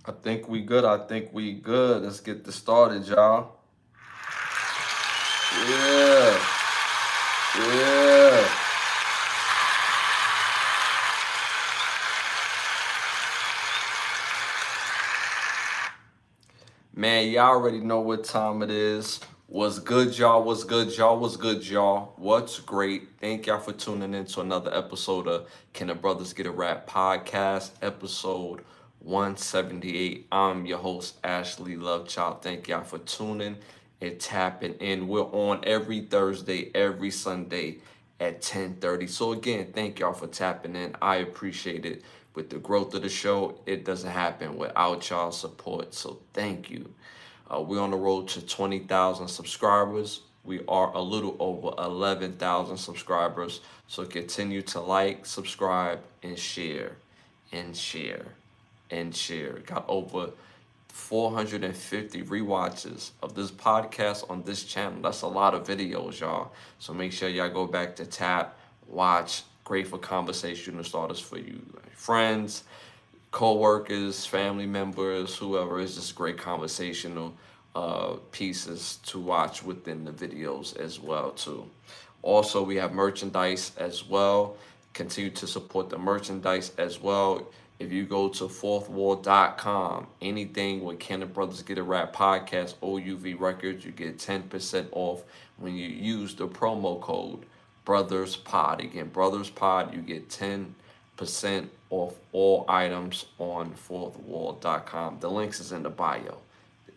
I think we good. I think we good. Let's get this started, y'all. Yeah, yeah. Man, y'all already know what time it is. What's good, y'all? What's good, y'all? What's good, y'all? What's great? Thank y'all for tuning in to another episode of Can the Brothers Get a Rap podcast, episode 178. I'm your host, Ashley Lovechild. Thank y'all for tuning and tapping in. We're on every Thursday, every Sunday at 10:30. So again, thank y'all for tapping in. I appreciate it. With the growth of the show, it doesn't happen without y'all support. So thank you. We're on the road to 20,000 subscribers. We are a little over 11,000 subscribers. So continue to like, subscribe, and share, and share, and share. Got over 450 rewatches of this podcast on this channel. That's a lot of videos, y'all. So make sure y'all go back to tap, watch. Great for conversation starters for you, friends, co-workers, family members, whoever. Is just great conversational pieces to watch within the videos as well too. Also, we have merchandise as well. Continue to support the merchandise as well. If you go to fourthwall.com, anything with Can the Brothers Get a Rap podcast, OUV Records, you get 10% off when you use the promo code Brothers Pod. Again, Brothers Pod, you get 10% off all items on fourthwall.com. The links is in the bio.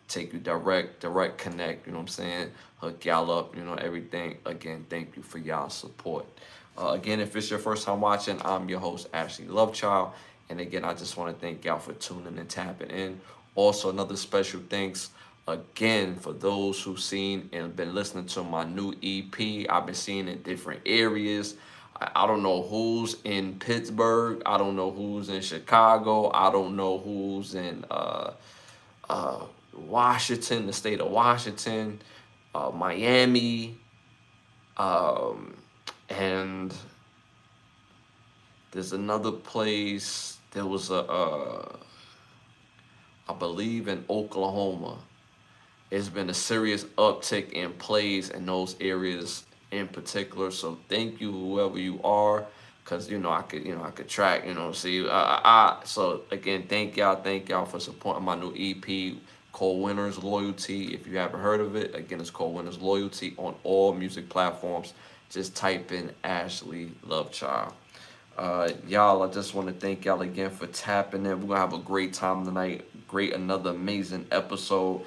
Take you direct connect, you know what I'm saying? Hook y'all up, everything. Again, thank you for y'all support. Again, if it's your first time watching, I'm your host, Ashley Lovechild. And again, I just want to thank y'all for tuning and tapping in. Also, another special thanks again for those who've seen and been listening to my new EP. I've been seeing in different areas. I don't know who's in Pittsburgh. I don't know who's in Chicago. I don't know who's in uh, Washington, the state of Washington, Miami, um, and there's another place. There was I believe in Oklahoma. It's been a serious uptick in plays in those areas in particular. So thank you, whoever you are, because I could track, see. So again, thank y'all for supporting my new EP called Winners Loyalty. If you haven't heard of it, again, it's called Winners Loyalty on all music platforms. Just type in Ashley Lovechild. Y'all, I just want to thank y'all again for tapping in. We're gonna have a great time tonight. Another amazing episode.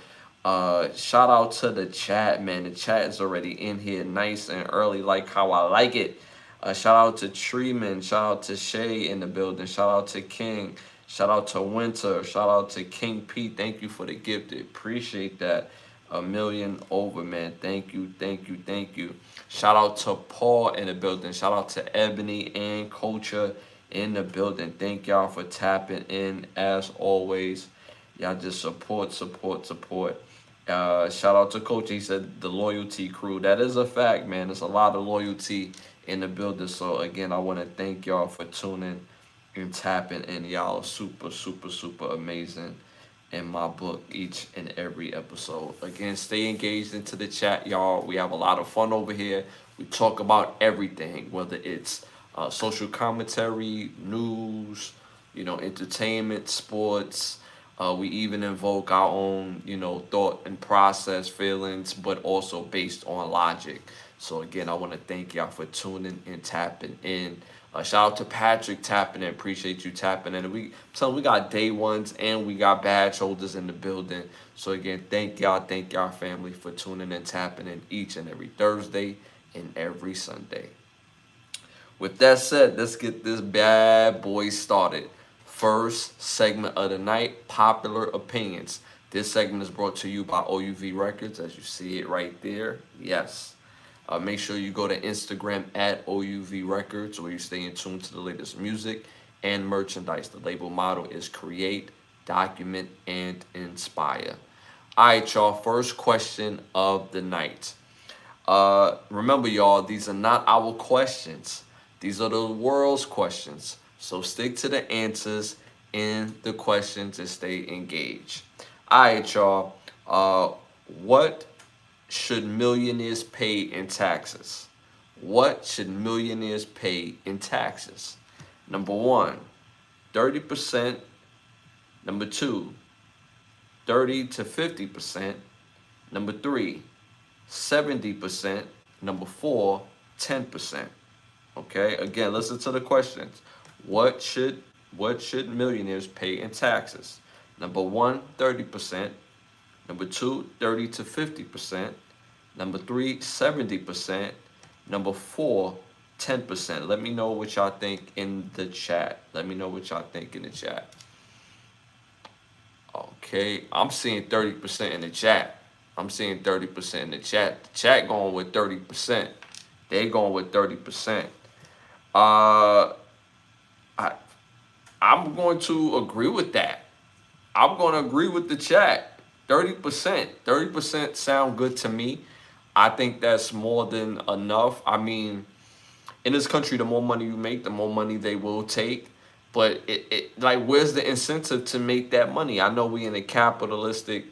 Shout out to the chat, man. The chat is already in here nice and early, like how I like it. Shout out to Treeman. Shout out to Shay in the building. Shout out to King. Shout out to Winter. Shout out to King P. Thank you for the gift. Appreciate that. A million over, man. Thank you, thank you, thank you. Shout out to Paul in the building. Shout out to Ebony and Culture in the building. Thank y'all for tapping in as always. Y'all just support, support, support. Shout out to Coach. He said the loyalty crew. That is a fact, man. There's a lot of loyalty in the building. So again, I want to thank y'all for tuning and tapping in. Y'all are super, super, super amazing in my book each and every episode. Again, stay engaged into the chat, y'all. We have a lot of fun over here. We talk about everything, whether it's social commentary, news, entertainment, sports. We even invoke our own, thought and process, feelings, but also based on logic. So again, I want to thank y'all for tuning and tapping in. Shout out to Patrick tapping in. Appreciate you tapping in. We got day ones and we got badge holders in the building. So again, thank y'all family for tuning and tapping in each and every Thursday and every Sunday. With that said, let's get this bad boy started. First segment of the night, popular opinions. This segment is brought to you by OUV Records, as you see it right there. Yes. Make sure you go to Instagram at OUV Records, where you stay in tune to the latest music and merchandise. The label motto is create, document, and inspire. All right, y'all. First question of the night. Remember, y'all, these are not our questions. These are the world's questions. So stick to the answers in the questions and stay engaged. All right, y'all. What should millionaires pay in taxes? What should millionaires pay in taxes? Number one, 30%. Number two, 30 to 50%. Number three, 70%. Number four, 10%. Okay, again, listen to the questions. What should millionaires pay in taxes? Number one, 30%. Number two, 30 to 50%. Number three, 70%. Number four, 10%. Let me know what y'all think in the chat. Let me know what y'all think in the chat. Okay, I'm seeing 30% in the chat. I'm seeing 30% in the chat. The chat going with 30%. They going with 30%. I'm going to agree with that. I'm going to agree with the chat. 30%. 30% sound good to me. I think that's more than enough. I mean, in this country, the more money you make, the more money they will take. But like, where's the incentive to make that money? I know we in a capitalistic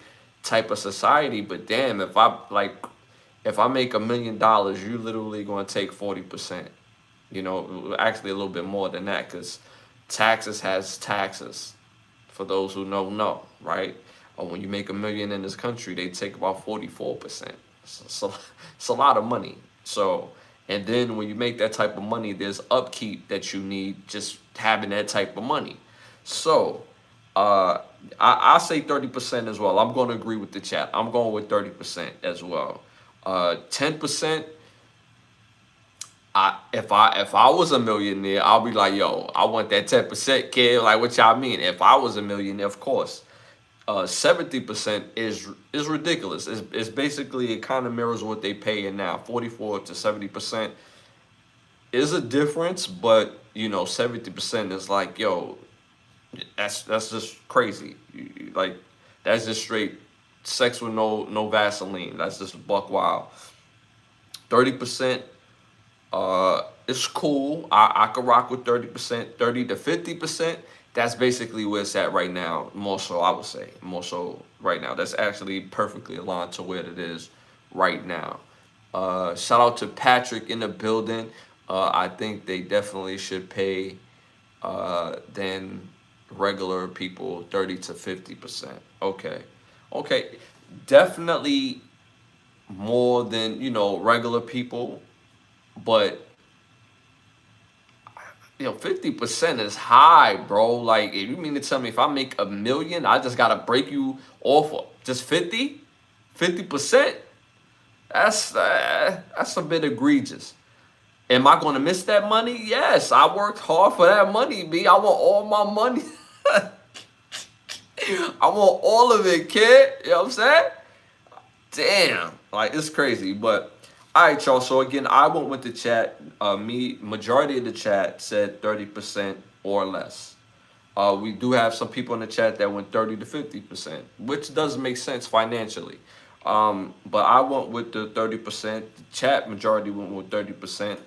type of society, but damn, if I make $1 million, you literally gonna take 40%. You know, actually a little bit more than that, because taxes has taxes. For those who don't know, right? Or when you make $1 million in this country, they take about 44%. So it's a lot of money. So, and then when you make that type of money, there's upkeep that you need just having that type of money. So, I say 30% as well. I'm going to agree with the chat. I'm going with 30% as well. 10%. If I was a millionaire, I'll be like, yo, I want that 10%, kid. Like, what y'all mean? If I was a millionaire, of course. 70% is ridiculous. It's basically, it kind of mirrors what they pay in now. 44 to 70% is a difference, but you know, 70% is like, yo, that's just crazy. Like, that's just straight sex with no Vaseline. That's just buck wild. 30%. It's cool. I could rock with 30%, 30 to 50%. That's basically where it's at right now. More so, I would say. More so right now. That's actually perfectly aligned to where it is right now. Shout out to Patrick in the building. I think they definitely should pay than regular people 30 to 50%. Okay. Okay. Definitely more than, you know, regular people. But, you know, 50% is high, bro. Like, if you mean to tell me if I make $1 million, I just gotta break you off of just 50? 50%? That's a bit egregious. Am I gonna miss that money? Yes, I worked hard for that money, B. I want all my money. I want all of it, kid. You know what I'm saying? Damn, like, it's crazy. But all right, y'all. So again, I went with the chat. Majority of the chat said 30% or less. We do have some people in the chat that went 30 to 50%, which does make sense financially. But I went with the 30%. The chat majority went with 30%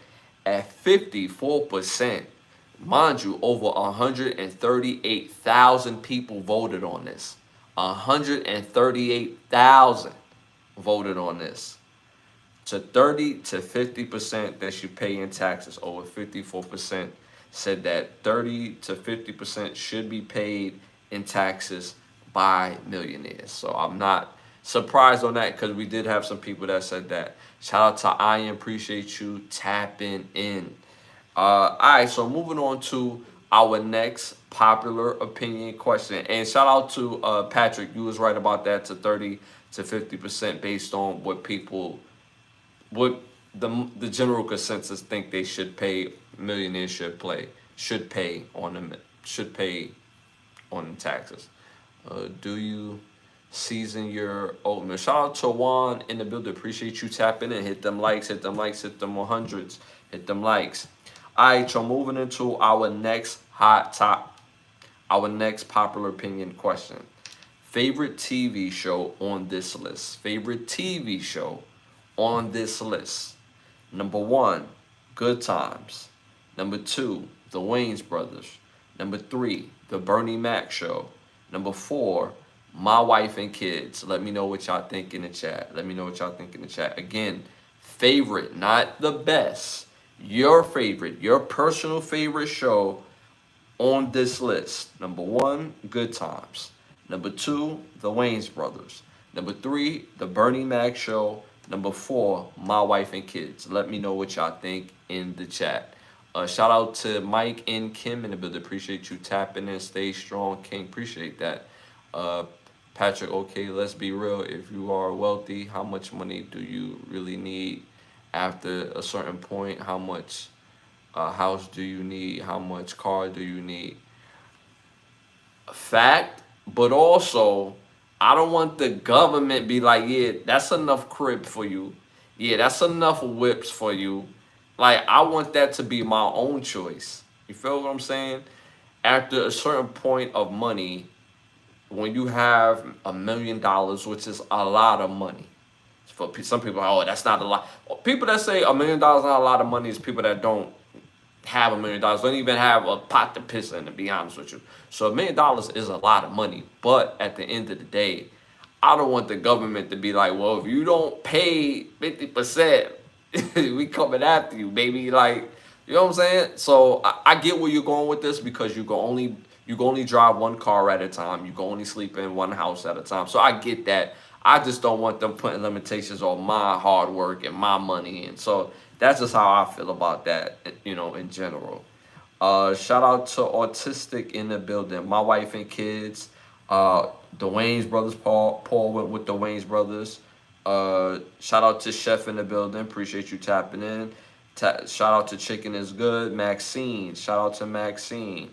at 54%. Mind you, over 138,000 people voted on this. 138,000 voted on this. To 30 to 50% that you pay in taxes. Over 54% said that 30 to 50% should be paid in taxes by millionaires. So I'm not surprised on that, because we did have some people that said that. Shout out to Ian, appreciate you tapping in. All right, so moving on to our next popular opinion question. And shout out to Patrick, you was right about that, to 30 to 50% based on what people, what the general consensus think they should pay, millionaires should pay on taxes. Do you season your oatmeal? Shout out to Juan in the building. Appreciate you tapping in. Hit them likes, hit them likes, hit them 100s, hit them likes. All right, so moving into our next hot top, our next popular opinion question. Favorite TV show on this list. Favorite TV show on this list. Number one, Good Times. Number two, The Wayans Brothers. Number 3, The Bernie Mac Show. Number 4, My Wife and Kids. Let me know what y'all think in the chat. Let me know what y'all think in the chat. Again, favorite, not the best. Your favorite, your personal favorite show on this list. Number 1, Good Times. Number 2, The Wayans Brothers. Number 3, The Bernie Mac Show. Number 4, My Wife and Kids. Let me know what y'all think in the chat. Shout out to Mike and Kim in the building. Appreciate you tapping in. Stay strong, King. Appreciate that. Patrick, okay, let's be real. If you are wealthy, how much money do you really need after a certain point? How much house do you need? How much car do you need? Fact, but also, I don't want the government be like, yeah, that's enough crib for you. Yeah, that's enough whips for you. Like, I want that to be my own choice. You feel what I'm saying? After a certain point of money, when you have $1 million, which is a lot of money. For some people, oh, that's not a lot. People that say $1 million is not a lot of money is people that don't have $1 million, don't even have a pot to piss in, to be honest with you. So $1 million is a lot of money. But at the end of the day, I don't want the government to be like, well, if you don't pay 50%, we coming after you, baby. Like, you know what I'm saying? So I get where you're going with this, because you can only drive one car at a time. You can only sleep in one house at a time. So I get that. I just don't want them putting limitations on my hard work and my money. And so that's just how I feel about that, you know, in general. Shout out to Autistic in the building. My wife and kids. The Wayans Brothers. Paul went with the Wayans Brothers. Shout out to Chef in the building. Appreciate you tapping in. Shout out to Chicken is Good. Maxine. Shout out to Maxine.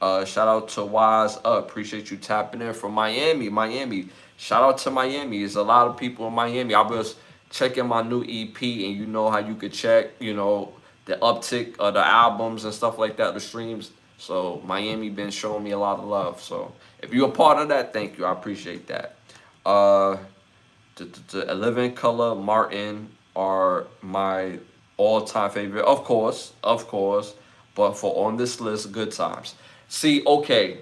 Shout out to Wise Up. Appreciate you tapping in from Miami. Shout out to Miami. There's a lot of people in Miami. I was checking my new EP, and you know how you could check, you know, the uptick of the albums and stuff like that, the streams. So Miami been showing me a lot of love. So if you're a part of that, thank you. I appreciate that. The Living Color, Martin are my all-time favorite, of course. But for on this list, Good Times. See, okay,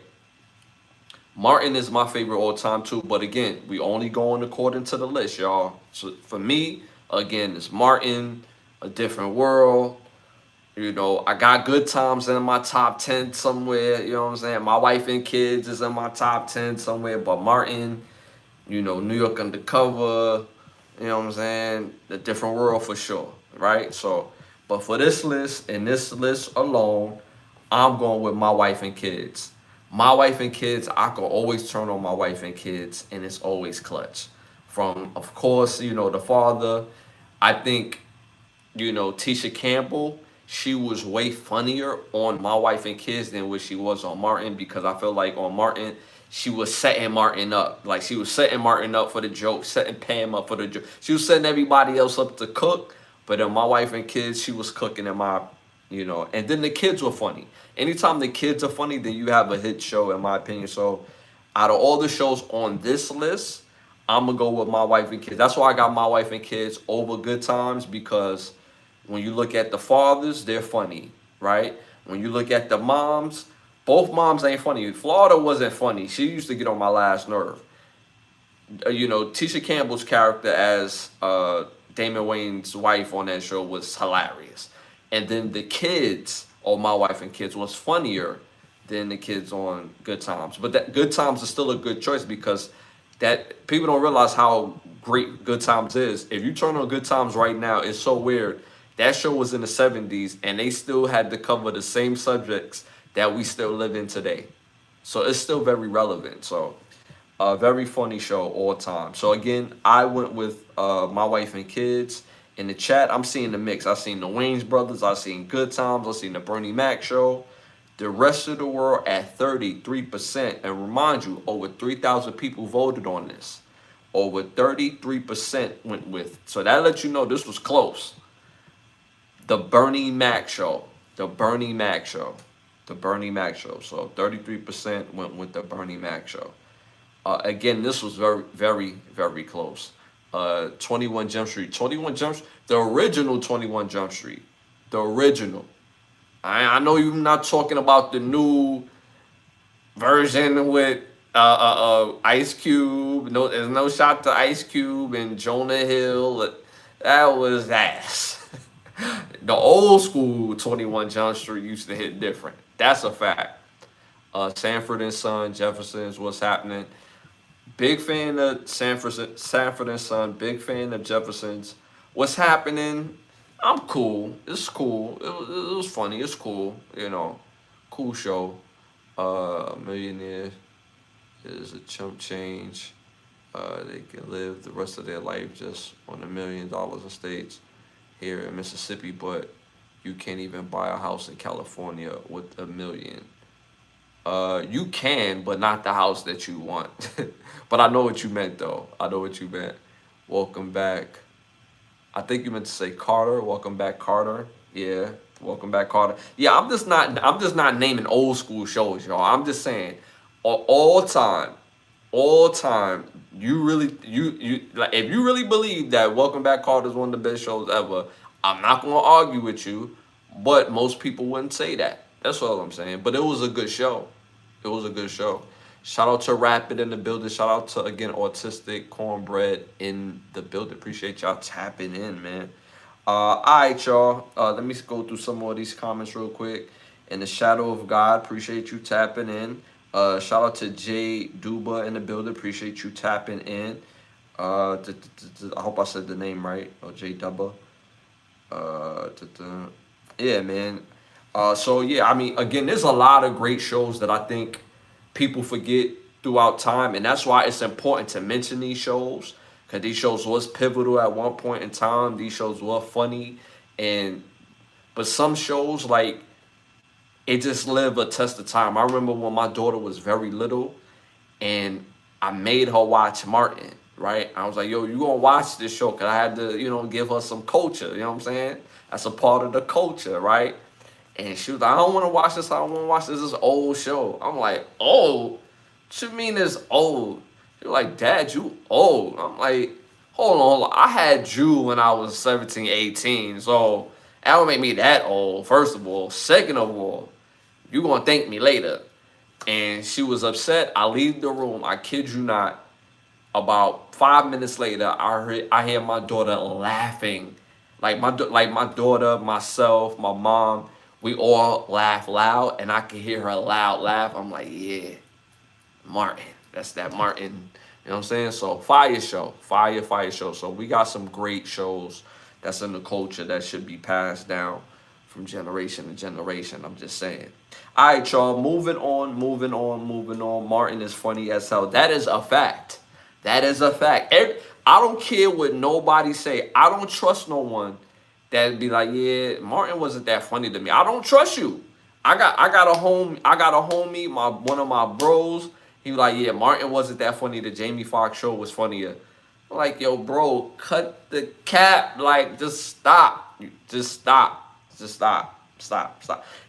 Martin is my favorite all time too, but again, we only going according to the list, y'all. So for me, again, it's Martin, A Different World. You know, I got Good Times in my top 10 somewhere, you know what I'm saying? My Wife and Kids is in my top 10 somewhere, but Martin, you know, New York Undercover, you know what I'm saying? A Different World for sure, right? So, but for this list, and this list alone, I'm going with My Wife and Kids. My Wife and Kids, I can always turn on My Wife and Kids, and it's always clutch. From, of course, you know, the father. I think, you know, Tisha Campbell, she was way funnier on My Wife and Kids than what she was on Martin, because I feel like on Martin, she was setting Martin up. Like, she was setting Martin up for the joke, setting Pam up for the joke. She was setting everybody else up to cook, but in My Wife and Kids, she was cooking in my, you know, and then the kids were funny. Anytime the kids are funny, then you have a hit show, in my opinion. So out of all the shows on this list, I'm going to go with My Wife and Kids. That's why I got My Wife and Kids over Good Times, because when you look at the fathers, they're funny, right? When you look at the moms, both moms ain't funny. Florida wasn't funny. She used to get on my last nerve. You know, Tisha Campbell's character as Damon Wayans' wife on that show was hilarious. And then the kids on My Wife and Kids was funnier than the kids on Good Times. But that Good Times is still a good choice, because that people don't realize how great Good Times is. If you turn on Good Times right now, it's so weird. That show was in the 70s, and they still had to cover the same subjects that we still live in today. So it's still very relevant. So a very funny show all time. So again, I went with My Wife and Kids. In the chat, I'm seeing the mix. I've seen the Wayans Brothers. I've seen Good Times. I've seen the Bernie Mac Show. The rest of the world at 33%. And remind you, over 3,000 people voted on this. Over 33% went with. So that lets you know this was close. The Bernie Mac Show. The Bernie Mac Show. The Bernie Mac Show. So 33% went with the Bernie Mac Show. Again, this was very, very, very close. 21 Jump Street. 21 Jump Street. The original 21 Jump Street. The original. I know you're not talking about the new version with Ice Cube. No, there's no shot to Ice Cube and Jonah Hill. That was ass. The old school 21 Jump Street used to hit different. That's a fact. Sanford and Son, Jefferson's, what's happening? Big fan of Sanford and Son. Big fan of Jefferson's. What's happening? I'm cool. It's cool. It was funny. It's cool. Cool show. Millionaire is a chump change. They can live the rest of their life just on $1 million estates here in Mississippi, but you can't even buy a house in California with $1 million. You can, but not the house that you want. But I know what you meant, though. I know what you meant. Welcome back. I think you meant to say Carter. Welcome back, Carter. Yeah, welcome back, Carter. Yeah, I'm just not naming old school shows, y'all. I'm just saying, all time, all time. You really, you like, if you really believe that Welcome Back, Carter is one of the best shows ever, I'm not gonna argue with you. But most people wouldn't say that. That's all I'm saying. But it was a good show. It was a good show. Shout out to Rapid in the building. Shout out to, again, Autistic Cornbread in the building. Appreciate y'all tapping in, man. All right, y'all. Let me go through some more of these comments real quick. In the Shadow of God, appreciate you tapping in. Shout out to Jay Duba in the building. Appreciate you tapping in. I hope I said the name right. Jay Duba. Yeah, man. So yeah, I mean, again, there's a lot of great shows that I think people forget throughout time, and that's why it's important to mention these shows, because these shows was pivotal at one point in time. These shows were funny, but some shows, like, it just lived a test of time. I remember when my daughter was very little, and I made her watch Martin. Right? I was like, yo, you gonna watch this show? Cause I had to, give her some culture. You know what I'm saying? That's a part of the culture, right? And she was like, I don't want to watch this. I don't want to watch this. This is an old show. I'm like, old? What you mean it's old? You're like, Dad, you old. I'm like, hold on. I had you when I was 17, 18. So that don't make me that old, first of all. Second of all, you going to thank me later. And she was upset. I leave the room. I kid you not. About 5 minutes later, I hear my daughter laughing. Like my daughter, myself, my mom, we all laugh loud, and I can hear her loud laugh. I'm like, yeah, Martin. That's that Martin. You know what I'm saying? So fire show. So we got some great shows that's in the culture that should be passed down from generation to generation. I'm just saying. All right, y'all. Moving on. Martin is funny as hell. That is a fact. That is a fact. I don't care what nobody say. I don't trust no one that'd be like, yeah, Martin wasn't that funny to me. I don't trust you. I got a homie, one of my bros. He was like, yeah, Martin wasn't that funny. The Jamie Foxx show was funnier. I'm like, yo, bro, cut the cap. Like, just stop. Stop.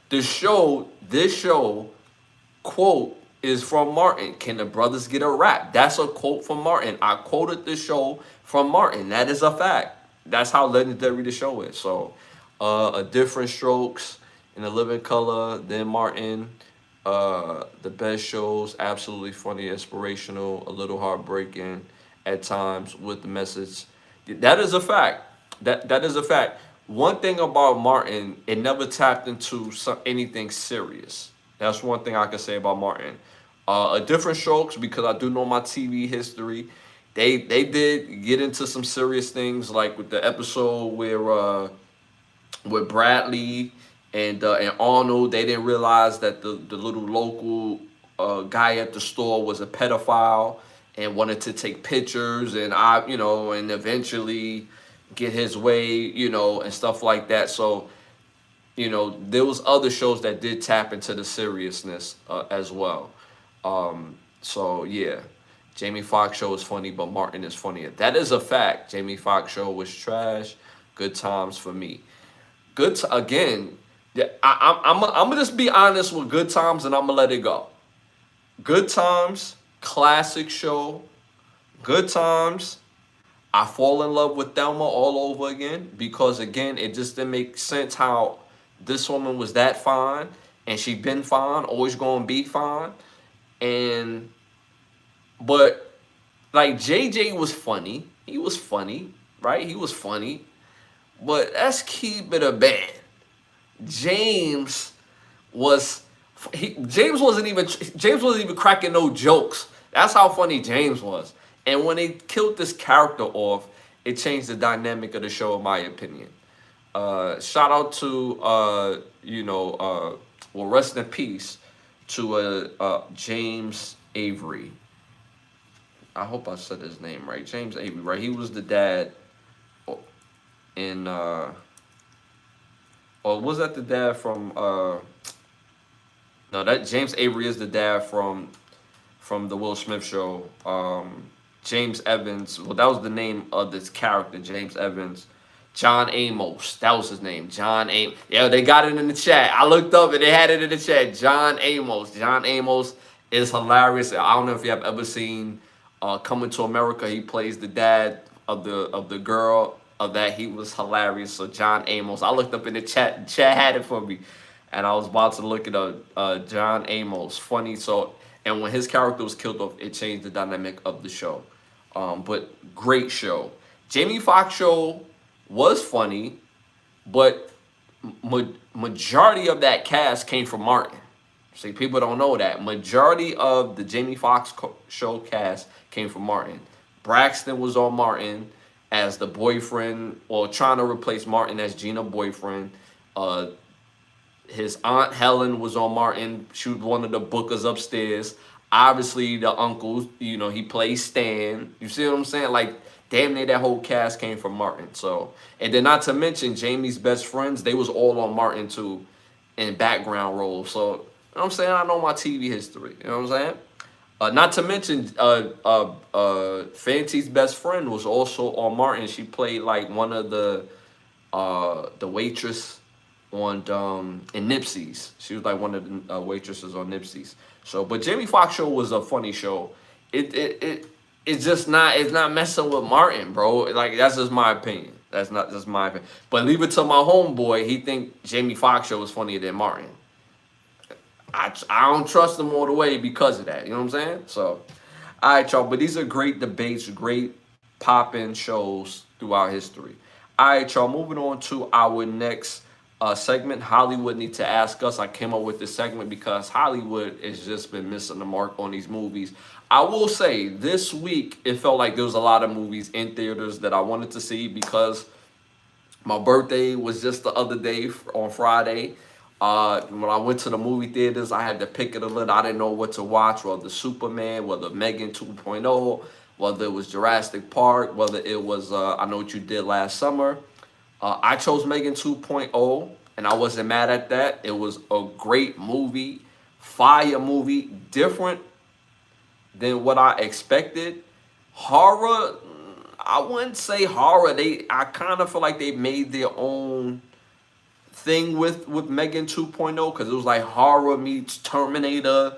This show, quote, is from Martin. Can the brothers get a rap? That's a quote from Martin. I quoted the show from Martin. That is a fact. That's how legendary the show is. So, a different strokes in the living color than Martin. The best shows, absolutely funny, inspirational, a little heartbreaking at times with the message. That is a fact. That is a fact. One thing about Martin, it never tapped into anything serious. That's one thing I can say about Martin. A different strokes, because I do know my TV history. They did get into some serious things, like with the episode where with Bradley and Arnold. They didn't realize that the little local guy at the store was a pedophile and wanted to take pictures and and eventually get his way, and stuff like that. So, there was other shows that did tap into the seriousness as well. So yeah, Jamie Foxx show is funny, but Martin is funnier. That is a fact. Jamie Foxx show was trash. Good times for me. Again. Yeah, I'm gonna just be honest with Good Times, and I'm gonna let it go. Good Times, classic show. Good Times. I fall in love with Thelma all over again, because again, it just didn't make sense how this woman was that fine, and she been fine, always gonna be fine. And but like JJ was funny. He was funny, right? He was funny. But let's keep it a band. James was James wasn't even cracking no jokes. That's how funny James was. And when they killed this character off, it changed the dynamic of the show, in my opinion. Shout out to well, rest in peace to James Avery. I hope I said his name right. James Avery, right? He was the dad in or was that the dad from no, that James Avery is the dad from the Will Smith show. James Evans, well, that was the name of this character, James Evans. John Amos, that was his name. John Amos. Yeah, they got it in the chat. I looked up and they had it in the chat. John Amos. John Amos is hilarious. I don't know if you have ever seen Coming to America. He plays the dad of the girl of that. He was hilarious. So John Amos. I looked up in the chat. The chat had it for me, and I was about to look it up. John Amos, funny. So, and when his character was killed off, it changed the dynamic of the show. But great show. Jamie Foxx show was funny, but majority of that cast came from Martin. See, people don't know that. Majority of the Jamie Foxx show cast came from Martin. Braxton was on Martin as the boyfriend, or trying to replace Martin as Gina's boyfriend. His aunt Helen was on Martin. She was one of the bookers upstairs. Obviously, the uncle, he plays Stan. You see what I'm saying? Like, damn near that whole cast came from Martin. So, and then not to mention Jamie's best friends, they was all on Martin too, in background roles. So, you know what I'm saying? I know my TV history. You know what I'm saying? Not to mention, Fancy's best friend was also on Martin. She played like one of the waitress on in Nipsey's. She was like one of the waitresses on Nipsey's. So, but Jamie Foxx show was a funny show. It's just not, it's not messing with Martin, bro. Like, that's just my opinion. That's not just my opinion. But leave it to my homeboy. He think Jamie Foxx show is funnier than Martin. I don't trust him all the way because of that. You know what I'm saying? So, all right, y'all. But these are great debates, great pop-in shows throughout history. All right, y'all. Moving on to our next segment, Hollywood Need to Ask Us. I came up with this segment because Hollywood has just been missing the mark on these movies. I will say this week it felt like there was a lot of movies in theaters that I wanted to see because my birthday was just the other day on Friday. When I went to the movie theaters, I had to pick it a little. I didn't know what to watch, whether Superman, whether Megan 2.0, whether it was Jurassic Park, whether it was I Know What You Did Last Summer. I chose Megan 2.0, and I wasn't mad at that. It was a great movie, fire movie, different than what I expected. Horror, I wouldn't say horror. I kind of feel like they made their own thing with Megan 2.0 because it was like horror meets Terminator.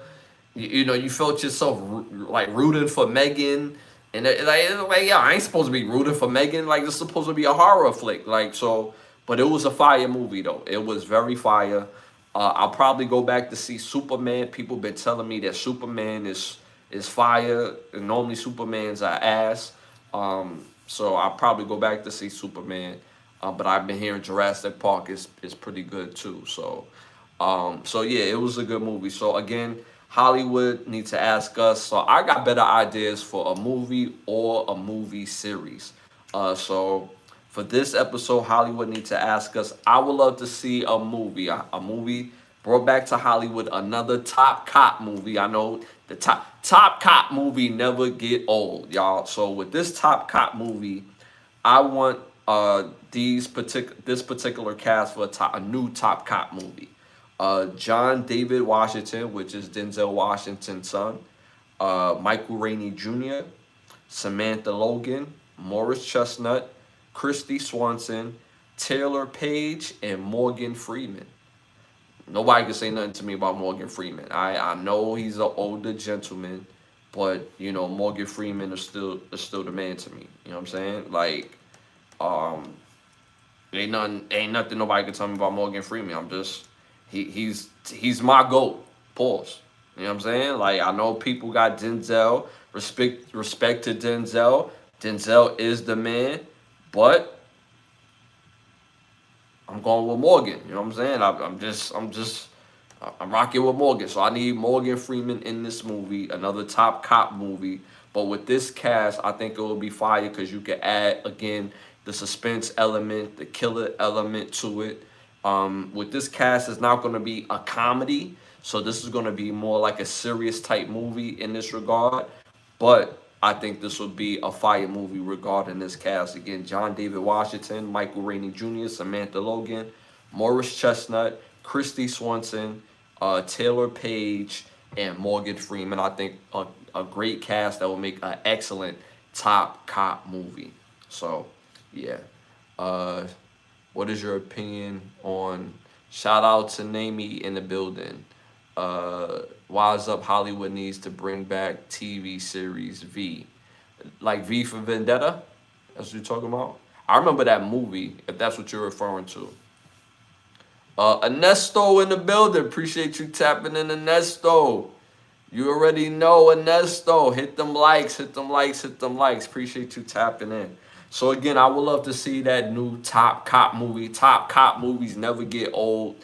You felt yourself like rooting for Megan. And yeah, I ain't supposed to be rooting for Megan. Like, it's supposed to be a horror flick. Like, so, but it was a fire movie, though. It was very fire. I'll probably go back to see Superman. People been telling me that Superman is fire. And normally Superman's are ass. So I'll probably go back to see Superman. But I've been hearing Jurassic Park is pretty good, too. So yeah, it was a good movie. So, again, Hollywood Need to Ask Us. So I got better ideas for a movie or a movie series. So for this episode, Hollywood Need to Ask Us, I would love to see a movie brought back to Hollywood, another top cop movie. I know the top cop movie never get old, y'all. So with this top cop movie, I want this particular cast for a new top cop movie. John David Washington, which is Denzel Washington's son, Michael Rainey Jr., Samantha Logan, Morris Chestnut, Christy Swanson, Taylor Page, and Morgan Freeman. Nobody can say nothing to me about Morgan Freeman. I know he's an older gentleman, but Morgan Freeman is still the man to me. You know what I'm saying? Like, ain't nothing nobody can tell me about Morgan Freeman. I'm just he's my GOAT. Pause. You know what I'm saying? Like, I know people got Denzel. Respect to Denzel. Denzel is the man, but I'm going with Morgan. You know what I'm saying? I'm rocking with Morgan. So I need Morgan Freeman in this movie, another top cop movie. But with this cast, I think it will be fire because you can add again the suspense element, the killer element to it. With this cast, it's not going to be a comedy, so this is going to be more like a serious type movie in this regard. But I think this would be a fire movie regarding this cast. Again, John David Washington, Michael Rainey Jr., Samantha Logan, Morris Chestnut, Christy Swanson, Taylor Page, and Morgan Freeman. I think a great cast that will make an excellent top cop movie. So, yeah. Uh, what is your opinion on? Shout out to Namie in the building. Wise Up Hollywood needs to bring back TV series V, like V for Vendetta. That's what you're talking about. I remember that movie. If that's what you're referring to. Ernesto in the building. Appreciate you tapping in, Ernesto. You already know, Ernesto. Hit them likes, hit them likes, hit them likes. Appreciate you tapping in. So again, I would love to see that new top cop movie. Top cop movies never get old.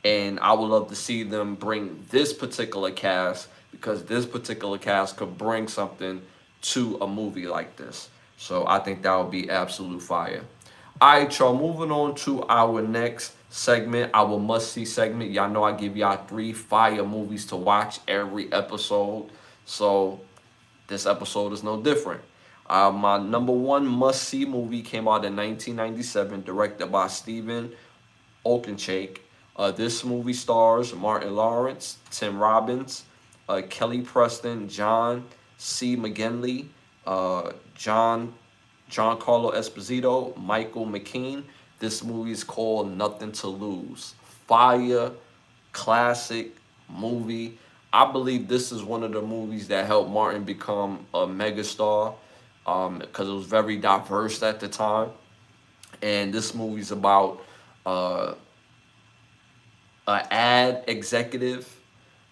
And I would love to see them bring this particular cast because this particular cast could bring something to a movie like this. So I think that would be absolute fire. All right, y'all, moving on to our next segment, our must-see segment. Y'all know I give y'all 3 fire movies to watch every episode. So this episode is no different. My number 1 must-see movie came out in 1997, directed by Steven Oakenchake. This movie stars Martin Lawrence, Tim Robbins, Kelly Preston, John C. McGinley, John Giancarlo Esposito, Michael McKean. This movie is called Nothing to Lose. Fire, classic movie. I believe this is one of the movies that helped Martin become a megastar because it was very diverse at the time. And this movie's about uh, an ad executive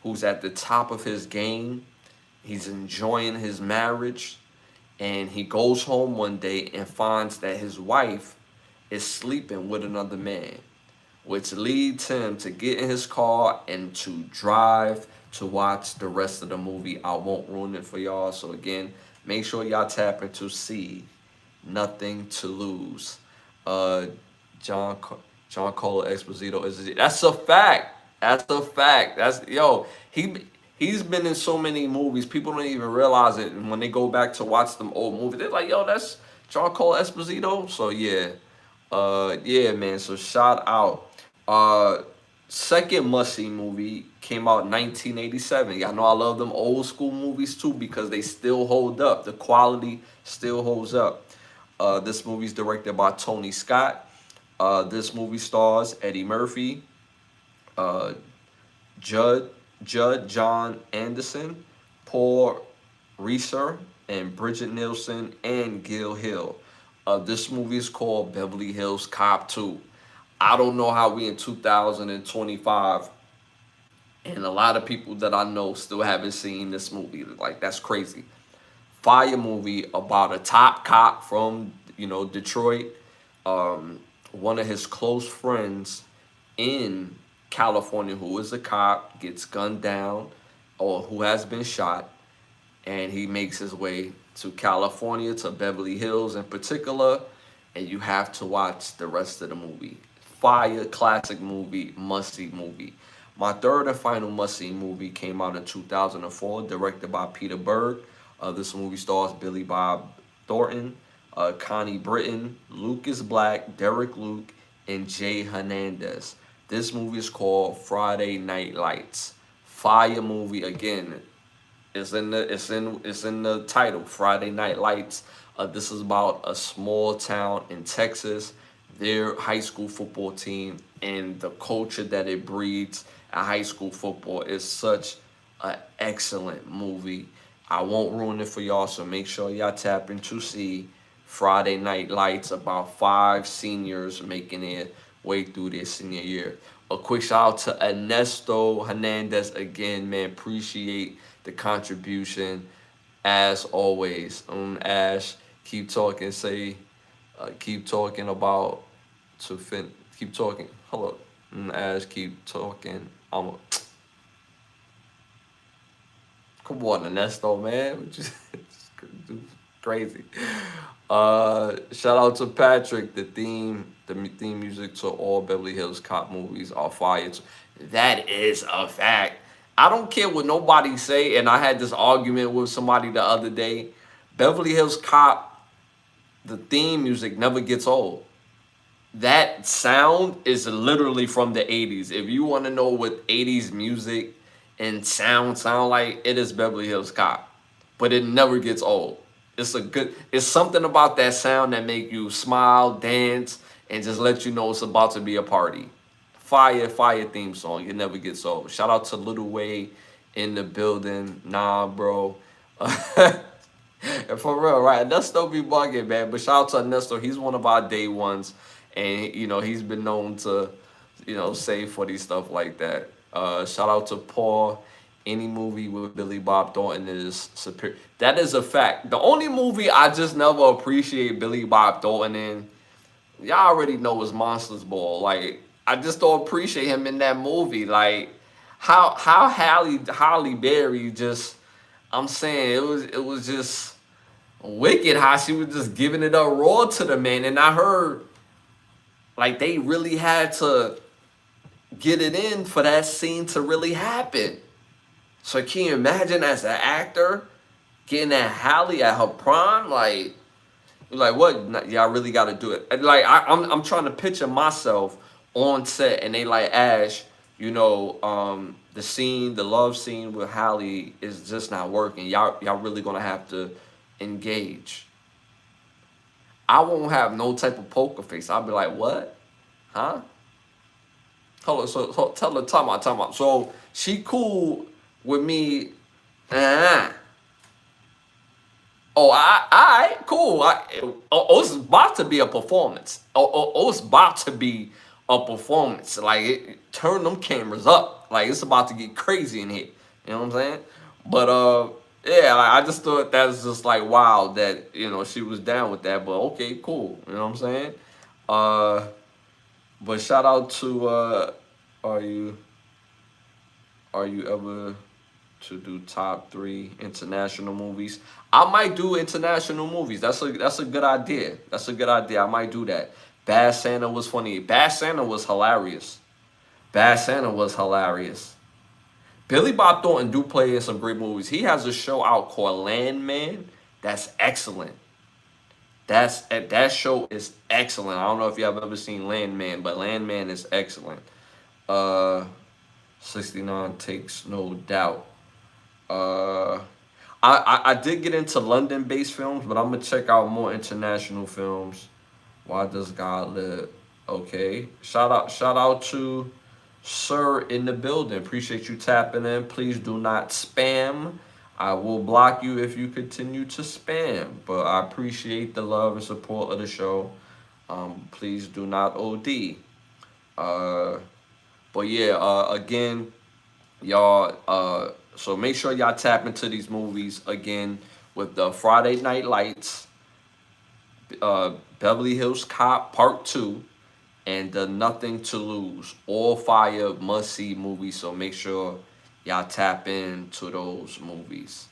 who's at the top of his game. He's enjoying his marriage. And he goes home one day and finds that his wife is sleeping with another man, which leads him to get in his car and to drive to watch the rest of the movie. I won't ruin it for y'all. So again, make sure y'all tap into C. Nothing to Lose. Uh, John Cole Exposito is that's a fact. That's a fact. That's he's been in so many movies. People don't even realize it. And when they go back to watch them old movies, they're like, yo, that's John Cole Esposito. So yeah. Yeah, man. So shout out. Second must-see movie came out in 1987. Y'all know I love them old school movies too because they still hold up. The quality still holds up. This movie's directed by Tony Scott. This movie stars Eddie Murphy, uh, Judd John Anderson, Paul Reiser, and Bridget Nielsen, and Gil Hill. This movie is called Beverly Hills Cop 2. I don't know how we in 2025 and a lot of people that I know still haven't seen this movie. Like, that's crazy. Fire movie about a top cop from, Detroit. One of his close friends in California who is a cop gets gunned down or who has been shot, and he makes his way to California, to Beverly Hills in particular, and you have to watch the rest of the movie. Fire, classic movie, must-see movie. My third and final must-see movie came out in 2004, directed by Peter Berg. This movie stars Billy Bob Thornton, Connie Britton, Lucas Black, Derek Luke, and Jay Hernandez. This movie is called Friday Night Lights. Fire movie again. It's in the title, Friday Night Lights. This is about a small town in Texas, their high school football team, and the culture that it breeds at high school football is such an excellent movie. I won't ruin it for y'all, so make sure y'all tap in to see Friday Night Lights, about 5 seniors making their way through their senior year. A quick shout out to Ernesto Hernandez again, man. Appreciate the contribution as always. Ash, keep talking. Say, keep talking about to fin. Keep talking. Hello, Ash, keep talking. Come on, Ernesto, man. Just crazy. Shout out to Patrick. The theme music to all Beverly Hills Cop movies are fire. That is a fact. I don't care what nobody say, and I had this argument with somebody the other day. Beverly Hills Cop, the theme music never gets old. That sound is literally from the 80s. If you want to know what 80s music and sound like, it is Beverly Hills Cop. But it never gets old. It's something about that sound that make you smile, dance, and just let you know it's about to be a party. Fire theme song. It never gets old. Shout out to Little Way in the building. Nah, bro. And for real, right? Ernesto be bugging, man. But shout out to Ernesto. He's one of our day ones. And, he's been known to, say funny stuff like that. Shout out to Paul. Any movie with Billy Bob Thornton is superior. That is a fact. The only movie I just never appreciate Billy Bob Thornton in, y'all already know, is Monsters Ball. Like, I just don't appreciate him in that movie. Like, how Halle Berry just, I'm saying it was just wicked how she was just giving it up raw to the man. And I heard like they really had to get it in for that scene to really happen. So can you imagine as an actor getting that Halle at her prime? Like what? Y'all really got to do it. And like I'm trying to picture myself on set, and they like, Ash, the love scene with Halle is just not working. Y'all really gonna have to engage. I won't have no type of poker face. I'll be like, what? Huh? Hold on. So tell her, time out. So she cool with me. Uh, I cool. It's about to be a performance. It's about to be a performance. Like, turn them cameras up. Like, it's about to get crazy in here. You know what I'm saying? But yeah, like, I just thought that was just like wow that she was down with that. But okay, cool. You know what I'm saying? Uh, but shout out to are you ever to do top 3 international movies? I might do international movies. That's a good idea. That's a good idea. I might do that. Bad Santa was funny. Bad Santa was hilarious. Bad Santa was hilarious. Billy Bob Thornton do play in some great movies. He has a show out called Landman. That's excellent. That show is excellent. I don't know if you have ever seen Landman, but Landman is excellent. Uh, 69 takes no doubt. Uh, I did get into London-based films, but I'm gonna check out more international films. Why does God live? Okay. Shout out to Sir in the building. Appreciate you tapping in. Please do not spam. I will block you if you continue to spam. But I appreciate the love and support of the show. Please do not OD. Uh, but yeah, again, y'all. So make sure y'all tap into these movies again with the Friday Night Lights, Beverly Hills Cop Part 2, and the Nothing to Lose. All fire must see movies. So make sure y'all tap into those movies.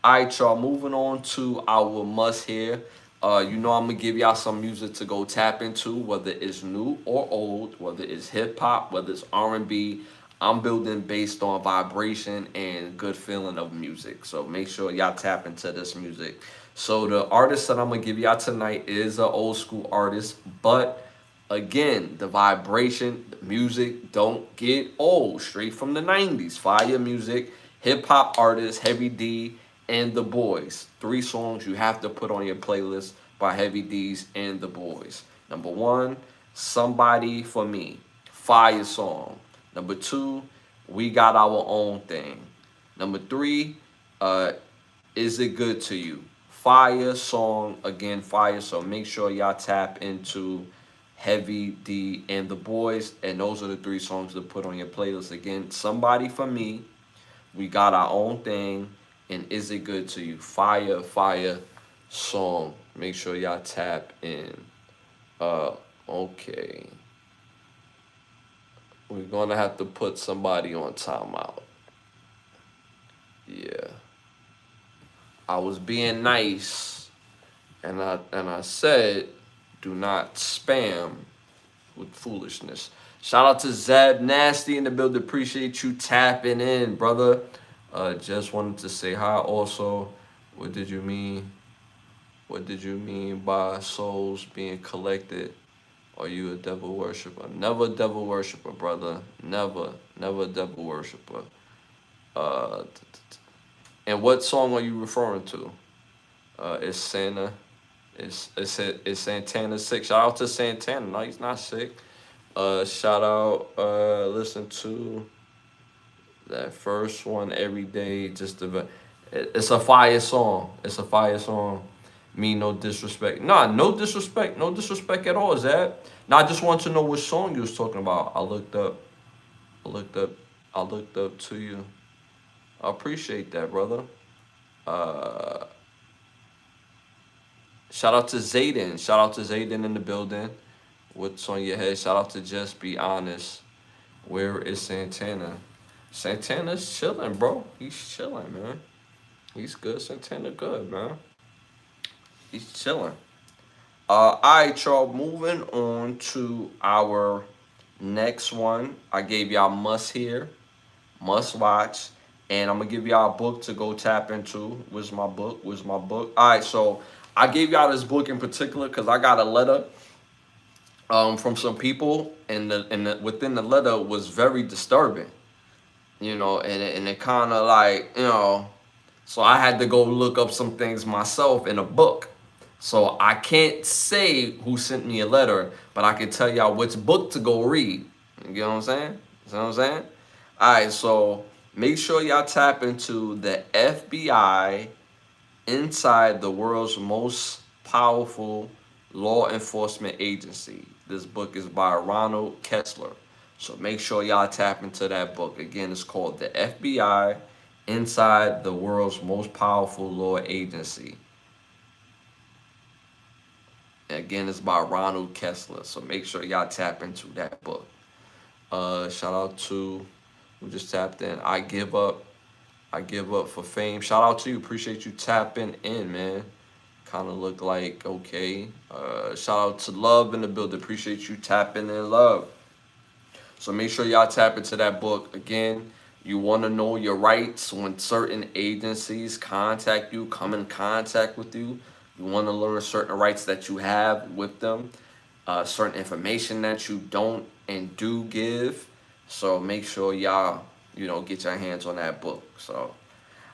All right, y'all. Moving on to our must hear. I'm gonna give y'all some music to go tap into, whether it's new or old, whether it's hip hop, whether it's R&B. I'm building based on vibration and good feeling of music. So make sure y'all tap into this music. So the artist that I'm gonna give y'all tonight is an old school artist, but again, the vibration, the music don't get old. Straight from the 90s. Fire music, hip hop artist, Heavy D, and The Boys. 3 songs you have to put on your playlist by Heavy D's and The Boys. Number 1, Somebody for Me. Fire song. Number 2, We Got Our Own Thing. Number 3, Is It Good to You? Fire song. Again, fire. So make sure y'all tap into Heavy D, and The Boys. And those are the 3 songs to put on your playlist. Again, Somebody For Me, We Got Our Own Thing, and Is It Good To You? Fire, fire song. Make sure y'all tap in. Okay. We're gonna have to put somebody on timeout. Yeah. I was being nice, and I said, do not spam with foolishness. Shout out to Zeb Nasty in the building. Appreciate you tapping in, brother. Just wanted to say hi. Also, what did you mean? What did you mean by souls being collected? Are you a devil worshiper? Never devil worshiper, brother. Never, never devil worshiper. Uh, and what song are you referring to? It's Santa. It's Santana sick. Shout out to Santana. No, he's not sick. Shout out. Listen to that first one every day. It's a fire song. It's a fire song. Me no disrespect. Nah, no disrespect. No disrespect at all. Is that? Nah, I just want to know which song you was talking about. I looked up. I looked up. I looked up to you. I appreciate that, brother. Uh, Shout out to Zayden. Shout out to Zayden in the building. What's on your head? Shout out to Just Be Honest. Where is Santana? Santana's chilling, bro. He's chilling, man. He's good. Santana good, man. He's chilling. Alright, y'all. Moving on to our next one. I gave y'all must hear, must watch, and I'm gonna give y'all a book to go tap into. Where's my book? Where's my book? Alright, so I gave y'all this book in particular because I got a letter from some people, and within the letter was very disturbing, you know, and it kind of like, you know, so I had to go look up some things myself in a book. So I can't say who sent me a letter, but I can tell y'all which book to go read. You get what I'm saying? You know what I'm saying? All right, so make sure y'all tap into the FBI inside the world's most powerful law enforcement agency. This book is by Ronald Kessler. So make sure y'all tap into that book. Again, it's called The FBI Inside the World's Most Powerful Law Agency. Again, it's by Ronald Kessler. So make sure y'all tap into that book. Shout out to who just tapped in. I give up for fame. Shout out to you. Appreciate you tapping in, man. Kind of look like okay. Shout out to Love in the building. Appreciate you tapping in, Love. So make sure y'all tap into that book. Again, you want to know your rights when certain agencies contact you, come in contact with you. You want to learn certain rights that you have with them, certain information that you don't and do give. So make sure y'all, you know, get your hands on that book. So,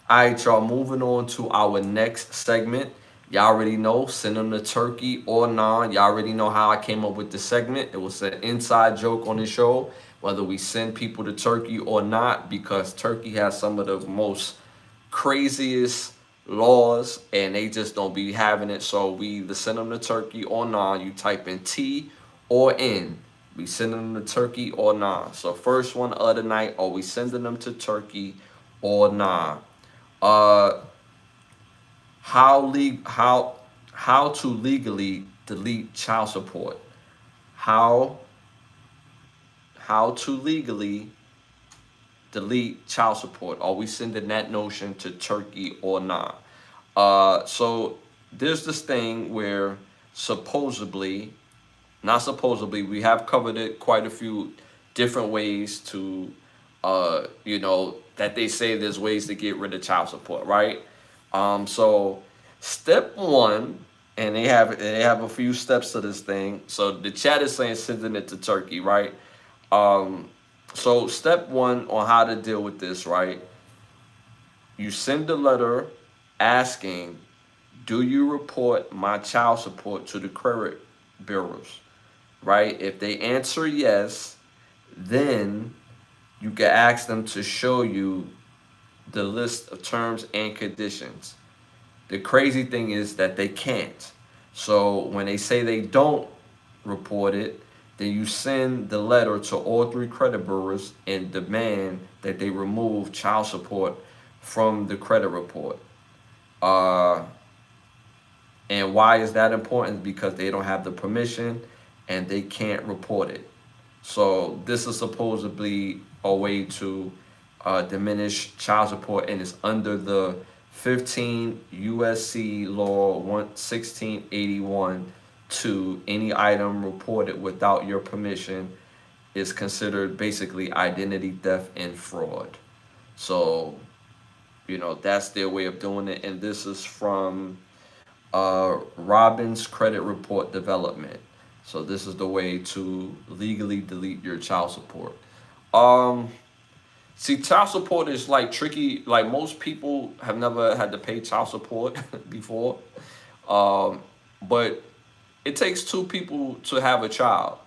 all right, y'all, moving on to our next segment. Y'all already know, send them to Turkey or nah. Y'all already know how I came up with the segment. It was an inside joke on the show, whether we send people to Turkey or not, because Turkey has some of the most craziest laws, and they just don't be having it. So we either send them to Turkey or nah. You type in T or N. We sending them to Turkey or nah. So first one of the night, are we sending them to Turkey or nah? How to legally delete child support? How to legally delete child support? Are we sending that notion to Turkey or not? So there's this thing where supposedly, not supposedly, we have covered it quite a few different ways to, you know, that they say there's ways to get rid of child support, right? So step one, and they have a few steps to this thing. So the chat is saying sending it to Turkey, right? So step one on how to deal with this, right? You send a letter asking, do you report my child support to the credit bureaus, right? If they answer yes, then you can ask them to show you the list of terms and conditions. The crazy thing is that they can't. So when they say they don't report it, then you send the letter to all three credit bureaus and demand that they remove child support from the credit report. Uh, and why is that important? Because they don't have the permission and they can't report it. So this is supposedly a way to diminish child support, and it's under the 15 USC Law 1681 to any item reported without your permission is considered basically identity theft and fraud. So, that's their way of doing it. And this is from Robbins Credit Report Development. So this is the way to legally delete your child support. Um, See, child support is like tricky. Like most people have never had to pay child support before, um, but it takes two people to have a child.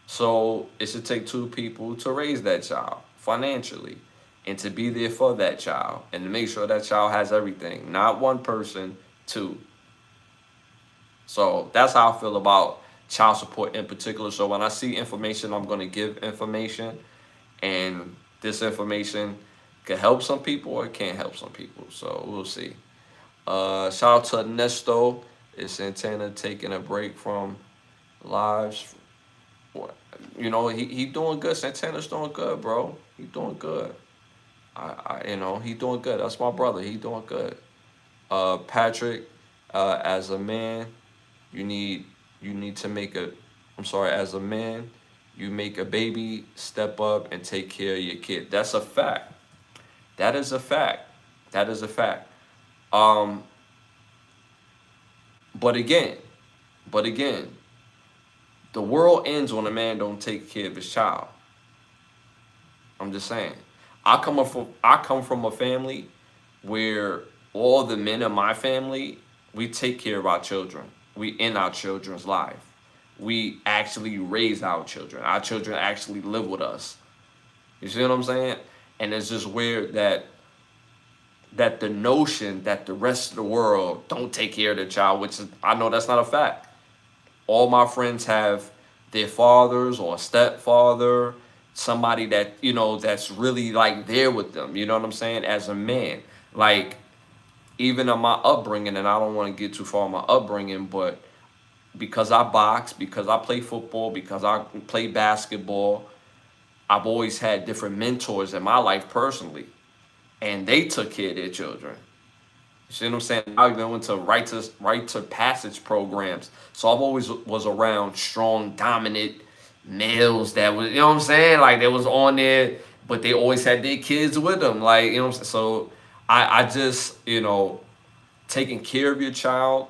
So it should take two people to raise that child financially and to be there for that child and to make sure that child has everything. Not one person, two. So that's how I feel about child support in particular. So when I see information, I'm going to give information, and this information can help some people or it can't help some people. So we'll see. Shout out to Nesto. It's Santana taking a break from lives. He doing good. Santana's doing good, bro. He doing good. He doing good. That's my brother. He doing good. Patrick, as a man, you need to make a. I'm sorry. As a man, you make a baby, step up, and take care of your kid. That's a fact. That is a fact. That is a fact. Um, but again, but again, the world ends when a man don't take care of his child. I'm just saying. I come from a family where all the men in my family, we take care of our children. We in our children's life. We actually raise our children. Our children actually live with us. You see what I'm saying? And it's just weird that the notion that the rest of the world don't take care of their child, which is, I know that's not a fact. All my friends have their fathers or a stepfather, somebody that, that's really like there with them. You know what I'm saying? As a man, like even in my upbringing, and I don't want to get too far in my upbringing, but because I box, because I play football, because I play basketball, I've always had different mentors in my life personally, and they took care of their children. You see what I'm saying? I even went to right to passage programs, so I've always was around strong, dominant males that was, what I'm saying, like they was on there, but they always had their kids with them, like what I'm saying. So I just taking care of your child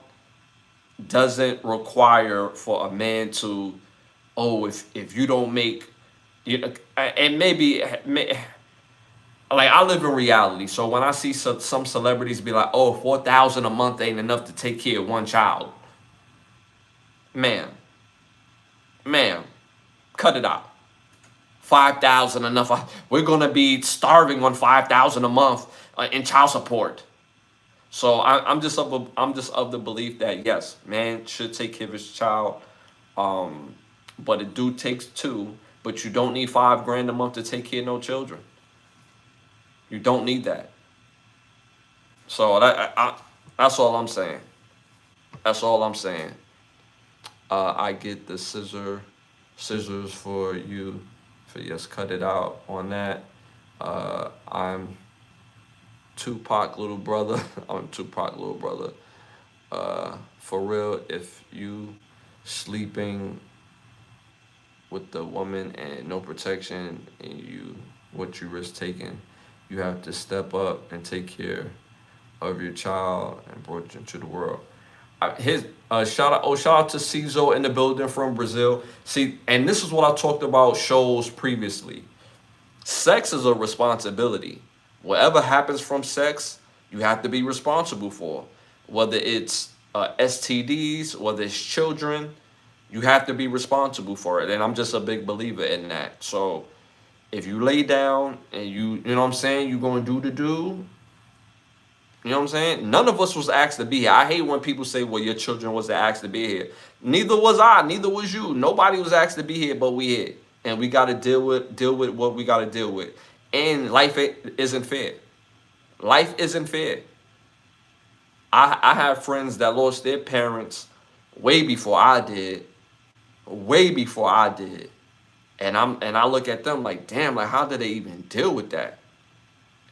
doesn't require for a man to, if you don't make, and like I live in reality. So when I see some celebrities be like, 4,000 a month ain't enough to take care of one child, ma'am, ma'am, cut it out. 5,000 enough. We're gonna be starving on 5,000 a month in child support. So I'm just of the belief that yes, man should take care of his child, but it do takes two. But you don't need $5,000 a month to take care of no children. You don't need that. So that's all I'm saying. That's all I'm saying. I get the scissors for you. For yes, cut it out on that. I'm Tupac little brother. I'm Tupac little brother. For real, if you sleeping with the woman and no protection and what you risk taking, you have to step up and take care of your child and brought you into the world. Shout out to Cizo in the building from Brazil. See, and this is what I talked about shows previously. Sex is a responsibility. Whatever happens from sex, you have to be responsible for. Whether it's STDs, whether it's children, you have to be responsible for it. And I'm just a big believer in that. So if you lay down and you know what I'm saying, you're going to do the do, You know what I'm saying? None of us was asked to be here. I hate when people say, well, your children was asked to be here. Neither was I, neither was you. Nobody was asked to be here, but we here. And we gotta deal with what we gotta deal with. And life isn't fair. Life isn't fair. I have friends that lost their parents way before I did. Way before I did. And I look at them like, damn, like how did they even deal with that?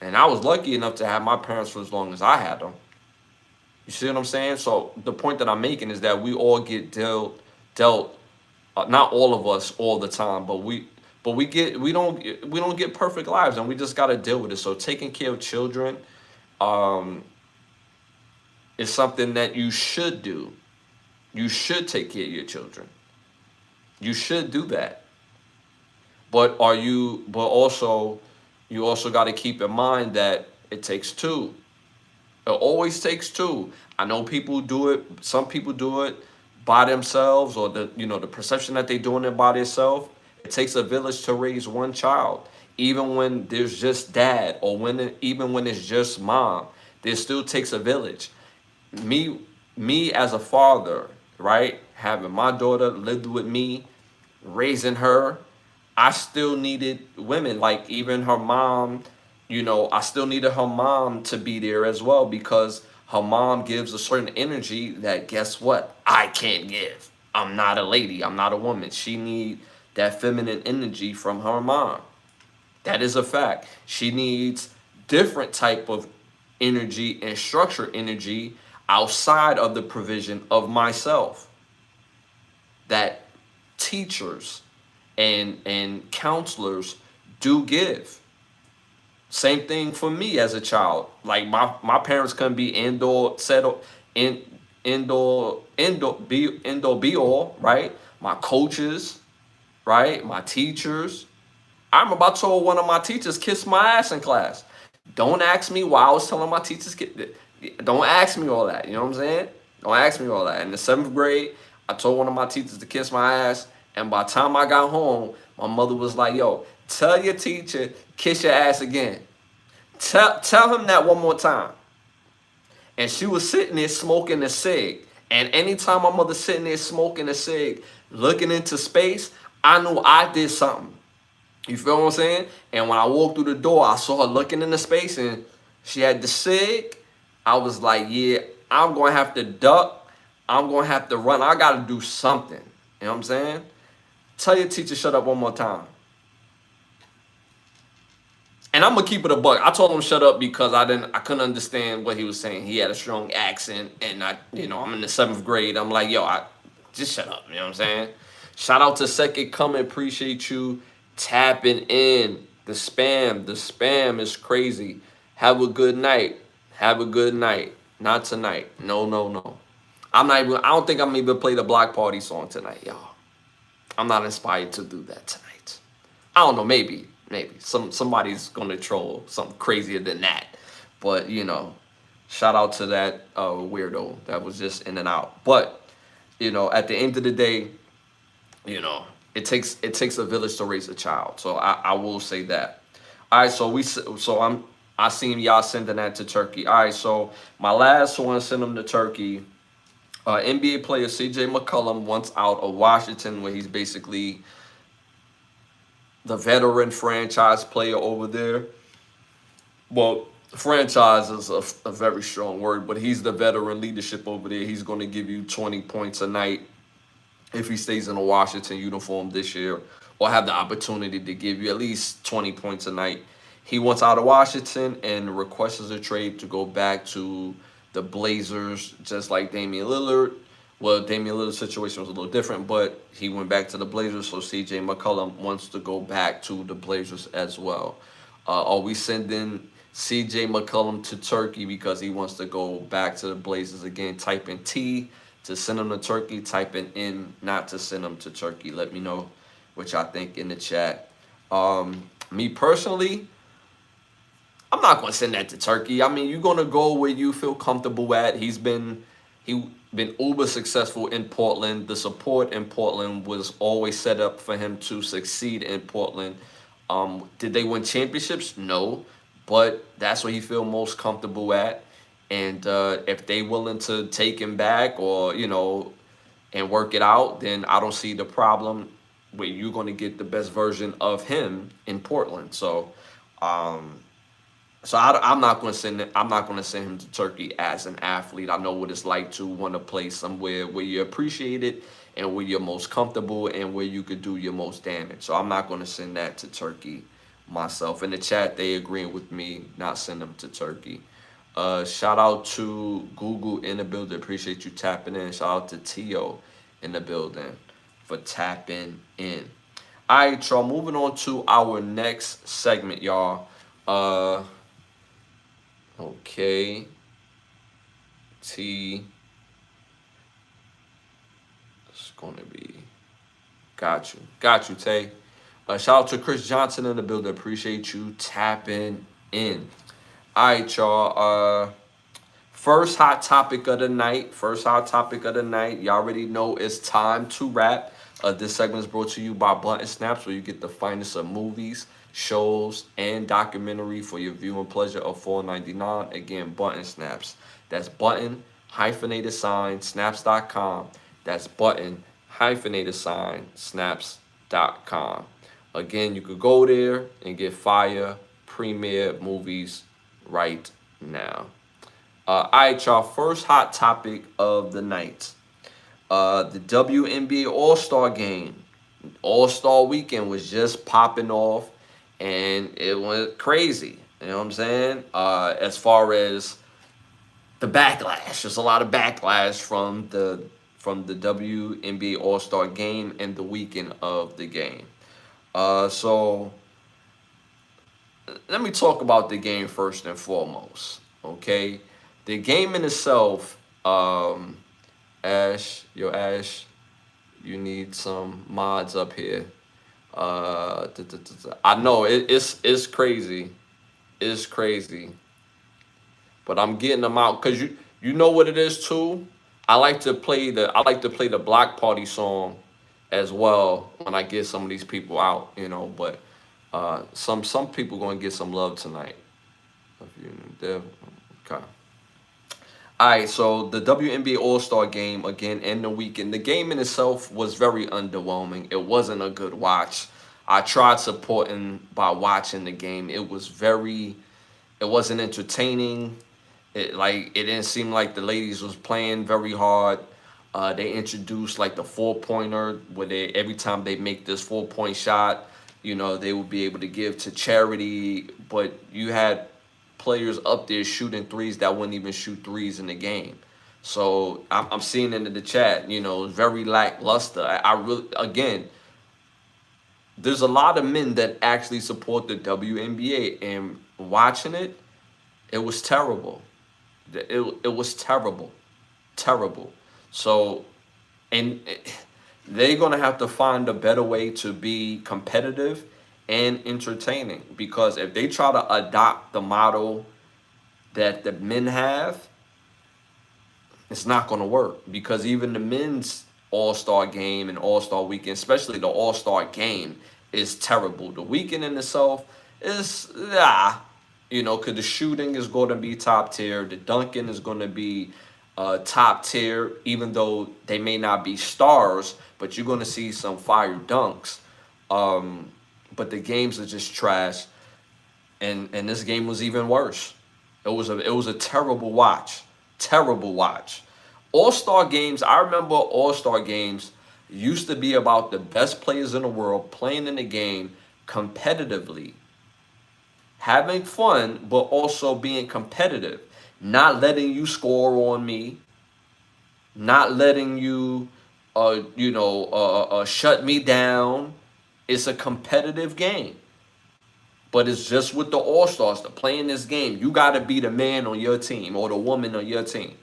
And I was lucky enough to have my parents for as long as I had them. You see what I'm saying? So the point that I'm making is that we all get dealt, not all of us all the time, but we don't get perfect lives, and we just got to deal with it. So taking care of children um, is something that you should do. You should take care of your children. You should do that. But you also got to keep in mind that it takes two. It always takes two. I know people do it. Some people do it by themselves, or the perception that they're doing it by themselves. It takes a village to raise one child. Even when there's just dad, or even when it's just mom, there still takes a village. Me as a father, right? Having my daughter lived with me, raising her, I still needed women. Like even her mom, I still needed her mom to be there as well, because her mom gives a certain energy that, guess what, I can't give. I'm not a lady. I'm not a woman. She need that feminine energy from her mom. That is a fact. She needs different type of energy and structure energy outside of the provision of myself that teachers and counselors do give. Same thing for me as a child. Like my parents couldn't be be all, right? My coaches, right? My teachers. I remember I told one of my teachers, kiss my ass in class. Don't ask me why I was telling my teachers, don't ask me all that. You know what I'm saying? Don't ask me all that. In the 7th grade, I told one of my teachers to kiss my ass. And by the time I got home, my mother was like, yo, tell your teacher, kiss your ass again. Tell him that one more time. And she was sitting there smoking a cig. And anytime my mother's sitting there smoking a cig, looking into space, I knew I did something. You feel what I'm saying? And when I walked through the door, I saw her looking into space, and she had the cig. I was like, yeah, I'm going to have to duck. I'm going to have to run. I got to do something. You know what I'm saying? Tell your teacher shut up one more time. And I'm gonna keep it a buck. I told him shut up because I couldn't understand what he was saying. He had a strong accent, and I'm in the 7th grade. I'm like, yo, just shut up. You know what I'm saying? Shout out to Second Coming. Appreciate you tapping in. The spam is crazy. Have a good night. Have a good night. Not tonight. No. I don't think I'm even play the Block Party song tonight, y'all. I'm not inspired to do that tonight. I don't know, maybe somebody's gonna troll something crazier than that. But shout out to that weirdo that was just in and out. But at the end of the day, it takes a village to raise a child. So I will say that. All right, so I seen y'all sending that to Turkey. All right, so my last one, send them to Turkey. NBA player CJ McCollum wants out of Washington, where he's basically the veteran franchise player over there. Well, franchise is a very strong word, but he's the veteran leadership over there. He's going to give you 20 points a night if he stays in a Washington uniform this year, or have the opportunity to give you at least 20 points a night. He wants out of Washington and requests a trade to go back to the Blazers, just like Damian Lillard. Well, Damian Lillard's situation was a little different, but he went back to the Blazers, so C.J. McCollum wants to go back to the Blazers as well. Are we sending C.J. McCollum to Turkey because he wants to go back to the Blazers again? Type in T to send him to Turkey. Type in N not to send him to Turkey. Let me know what y'all think in the chat. Me personally, I'm not going to send that to Turkey. I mean, you're going to go where you feel comfortable at. He's been uber successful in Portland. The support in Portland was always set up for him to succeed in Portland. Did they win championships? No, but that's where he feel most comfortable at. And if they willing to take him back, or and work it out, then I don't see the problem where you're going to get the best version of him in Portland. Um, I'm not going to send. I'm not going to send him to Turkey as an athlete. I know what it's like to want to play somewhere where you appreciate it and where you're most comfortable and where you could do your most damage. So I'm not going to send that to Turkey myself. In the chat, they agreeing with me not send them to Turkey. Shout out to Google in the building. Appreciate you tapping in. Shout out to Tio in the building for tapping in. All right, y'all. Moving on to our next segment, y'all. Okay. T. It's gonna be. Got you, Tay. Shout out to Chris Johnson in the building. Appreciate you tapping in. All right, y'all. First hot topic of the night. Y'all already know it's time to wrap. This segment is brought to you by Button Snaps, where you get the finest of movies, shows, and documentary for your viewing pleasure of $4.99. Again, Button Snaps. That's button hyphenated sign snaps.com. That's button hyphenated sign snaps.com. Again, you could go there and get fire premiere movies right now. All right, y'all. First hot topic of the night. The WNBA All-Star Game. All-Star Weekend was just popping off, and it went crazy. You know what I'm saying? As far as the backlash, there's a lot of backlash from the WNBA All-Star Game and the weekend of the game. So let me talk about the game first and foremost. Okay, the game in itself. Ash, you need some mods up here. I know it's crazy, but I'm getting them out because you know what it is too. I like to play the block party song as well when I get some of these people out, But some people gonna get some love tonight. Okay. All right, so the WNBA All-Star Game again in the weekend. The game in itself was very underwhelming. It wasn't a good watch. I tried supporting by watching the game. It wasn't entertaining. It didn't seem like the ladies was playing very hard. They introduced like the 4-pointer where every time they make this 4-point shot, they would be able to give to charity. But you had players up there shooting threes that wouldn't even shoot threes in the game. So I'm seeing it in the chat, very lackluster. I really, again, there's a lot of men that actually support the WNBA, and watching it, it was terrible. It was terrible. So, and they're gonna have to find a better way to be competitive and entertaining, because if they try to adopt the model that the men have, it's not going to work, because even the men's All-Star Game and All-Star Weekend, especially the All-Star Game, is terrible. The weekend in itself is because the shooting is going to be top tier, the dunking is going to be top tier, even though they may not be stars, but you're going to see some fire dunks. But the games are just trash, and this game was even worse. It was a terrible watch. All-Star games, I remember All-Star games used to be about the best players in the world playing in the game competitively, having fun, but also being competitive, not letting you score on me, not letting you shut me down. It's a competitive game. But it's just with the All-Stars to play in this game. You got to be the man on your team or the woman on your team.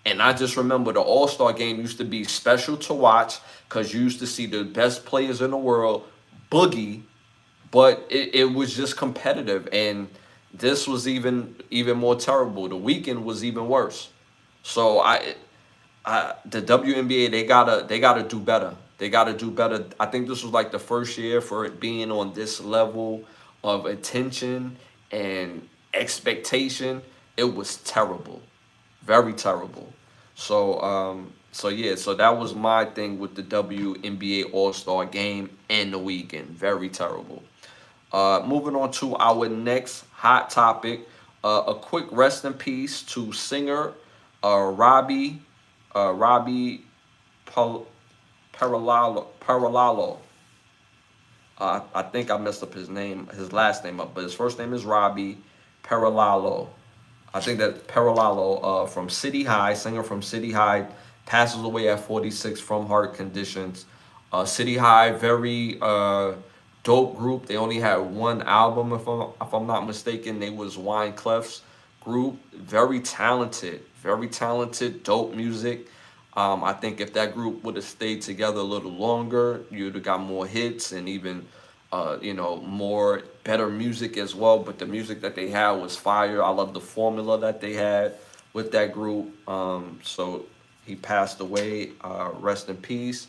And I just remember the All-Star Game used to be special to watch because you used to see the best players in the world boogie, but it was just competitive. And this was even more terrible. The weekend was even worse. So the WNBA, they gotta do better. They gotta do better. I think this was like the first year for it being on this level of attention and expectation. It was terrible, very terrible. So yeah, so that was my thing with the WNBA All Star Game and the weekend. Very terrible. Moving on to our next hot topic. A quick rest in peace to singer Robbie Pal- Paralalo. I think I messed up his last name up, but his first name is Robbie Paralalo. I think that Paralalo from City High, singer from City High, passes away at 46 from heart conditions. City High, very dope group. They only had one album, if I'm not mistaken. They was Wine Clef's group. Very talented, dope music. I think if that group would have stayed together a little longer, you'd have got more hits and even, more better music as well. But the music that they had was fire. I love the formula that they had with that group. So he passed away. Rest in peace.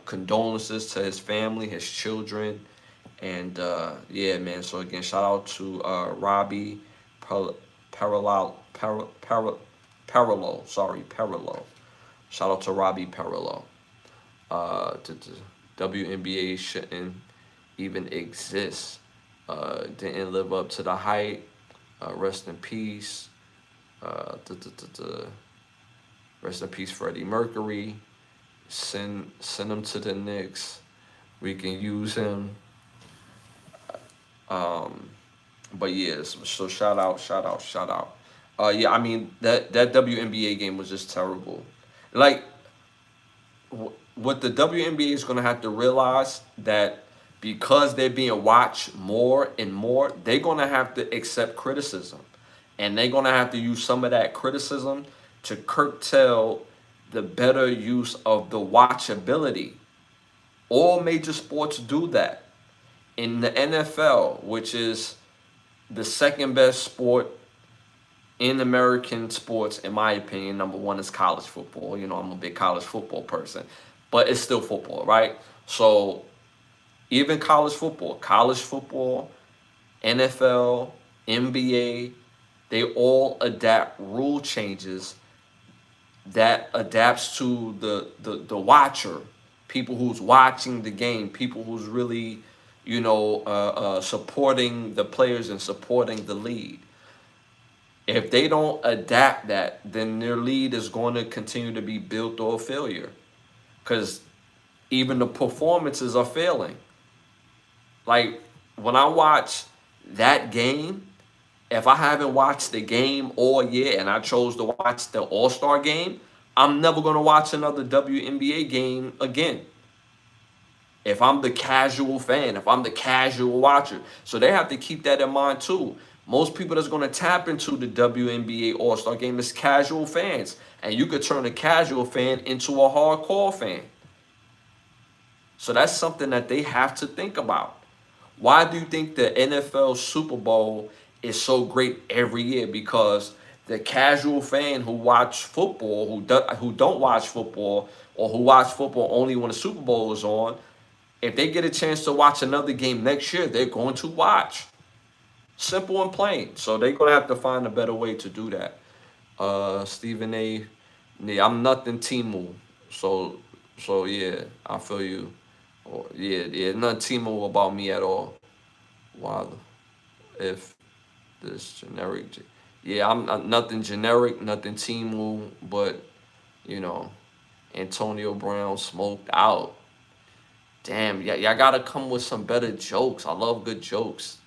Condolences to his family, his children, and yeah, man. So again, shout out to Robbie Parallel, Parallel. Sorry, Parallel. Shout out to Robbie Perillo. The WNBA shouldn't even exist. Didn't live up to the hype. Rest in peace. Uh, the, the, the, Rest in peace, Freddie Mercury. Send him to the Knicks. We can use him. Um, but yes, so shout out. Yeah, I mean that WNBA game was just terrible. Like what the WNBA is going to have to realize that because they're being watched more and more, they're going to have to accept criticism. And they're going to have to use some of that criticism to curtail the better use of the watchability. All major sports do that. In the NFL, which is the second best sport in American sports, in my opinion, number one is college football. I'm a big college football person, but it's still football, right? So even college football, NFL, NBA, they all adapt rule changes that adapts to the watcher, people who's watching the game, people who's really, supporting the players and supporting the lead. If they don't adapt that, then their lead is going to continue to be built or failure, because even the performances are failing. Like when I watch that game, if I haven't watched the game all year and I chose to watch the All Star game, I'm never going to watch another WNBA game again. If I'm the casual fan, if I'm the casual watcher. So they have to keep that in mind too. Most people that's going to tap into the WNBA All Star game is casual fans. And you could turn a casual fan into a hardcore fan. So that's something that they have to think about. Why do you think the NFL Super Bowl is so great every year? Because the casual fan who watch football, who don't watch football, or who watch football only when the Super Bowl is on, if they get a chance to watch another game next year, they're going to watch. Simple and plain. So they're going to have to find a better way to do that. Stephen A. Yeah, I'm nothing Timu. So yeah, I feel you. Yeah, nothing Timu about me at all. Wow, if this generic, yeah, I'm nothing generic, nothing Timu, but you know, Antonio Brown smoked out. Damn, yeah, y'all gotta come with some better jokes. I love good jokes.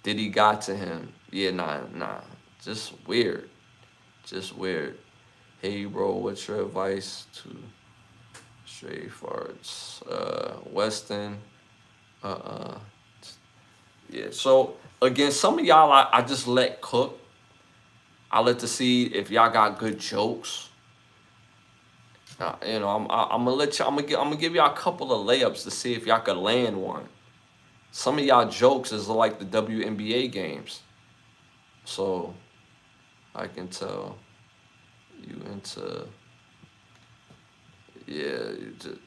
Diddy got to him. Yeah, nah. Just weird. Just weird. Hey, bro, what's your advice to stray farts? Weston. Uh. Yeah. So again, some of y'all I just let cook. I let to see if y'all got good jokes. I'm gonna let you. I'm gonna give y'all a couple of layups to see if y'all could land one. Some of y'all jokes is like the WNBA games. So I can tell you into, yeah, you just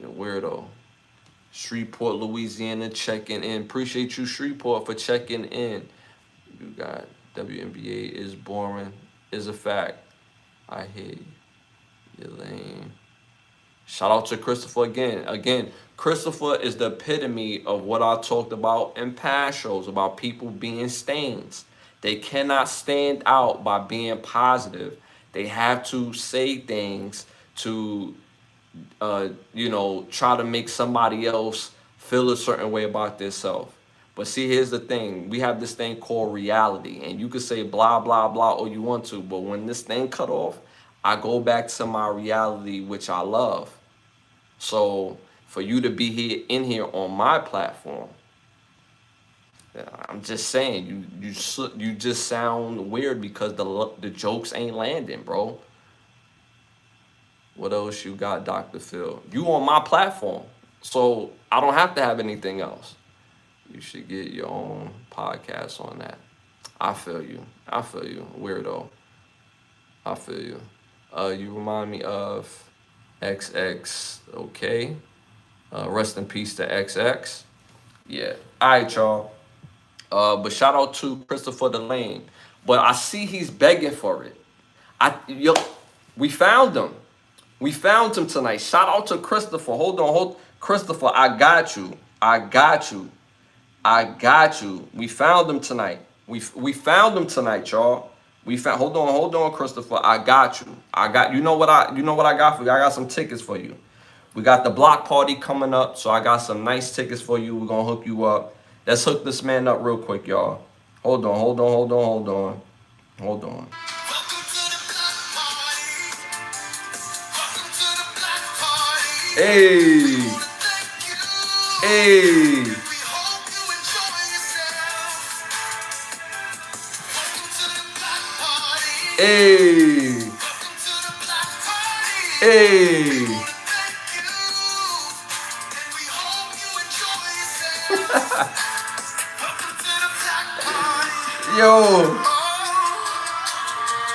weirdo. Shreveport, Louisiana, checking in. Appreciate you, Shreveport, for checking in. You got WNBA is boring. Is a fact. I hear you. You're lame. Shout out to Christopher again. Again, Christopher is the epitome of what I talked about in past shows about people being stains. They cannot stand out by being positive. They have to say things to, try to make somebody else feel a certain way about themselves. But see, here's the thing. We have this thing called reality. And you could say blah, blah, blah all you want to. But when this thing cut off, I go back to my reality, which I love. So for you to be in here on my platform, I'm just saying you just sound weird because the jokes ain't landing, bro. What else you got, Dr. Phil? You on my platform, so I don't have to have anything else. You should get your own podcast on that. I feel you, weirdo. I feel you. You remind me of XX, okay? Rest in peace to XX. Yeah. All right, y'all. But shout out to Christopher the Lane. But I see he's begging for it. We found him. We found him tonight. Shout out to Christopher. Hold on. Christopher, I got you. We found him tonight. We found him tonight, y'all. Hold on, Christopher. I got you. You know what I got for you? I got some tickets for you. We got the block party coming up, so I got some nice tickets for you. We're gonna hook you up. Let's hook this man up real quick, y'all. Hold on. Hey.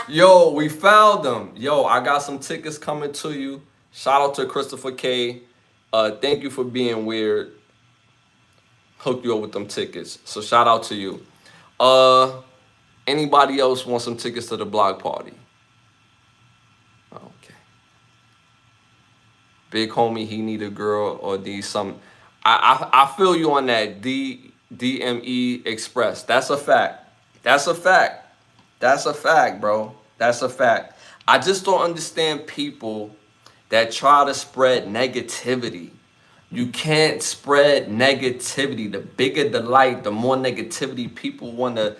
Yo, we found them. Yo, I got some tickets coming to you. Shout out to Christopher K. Thank you for being weird. Hook you up with them tickets. So shout out to you. Anybody else want some tickets to the block party? Okay. Big homie, he need a girl or some. I feel you on that. DME Express. That's a fact, bro. That's a fact. I just don't understand people that try to spread negativity. You can't spread negativity. The bigger the light, the more negativity people want to.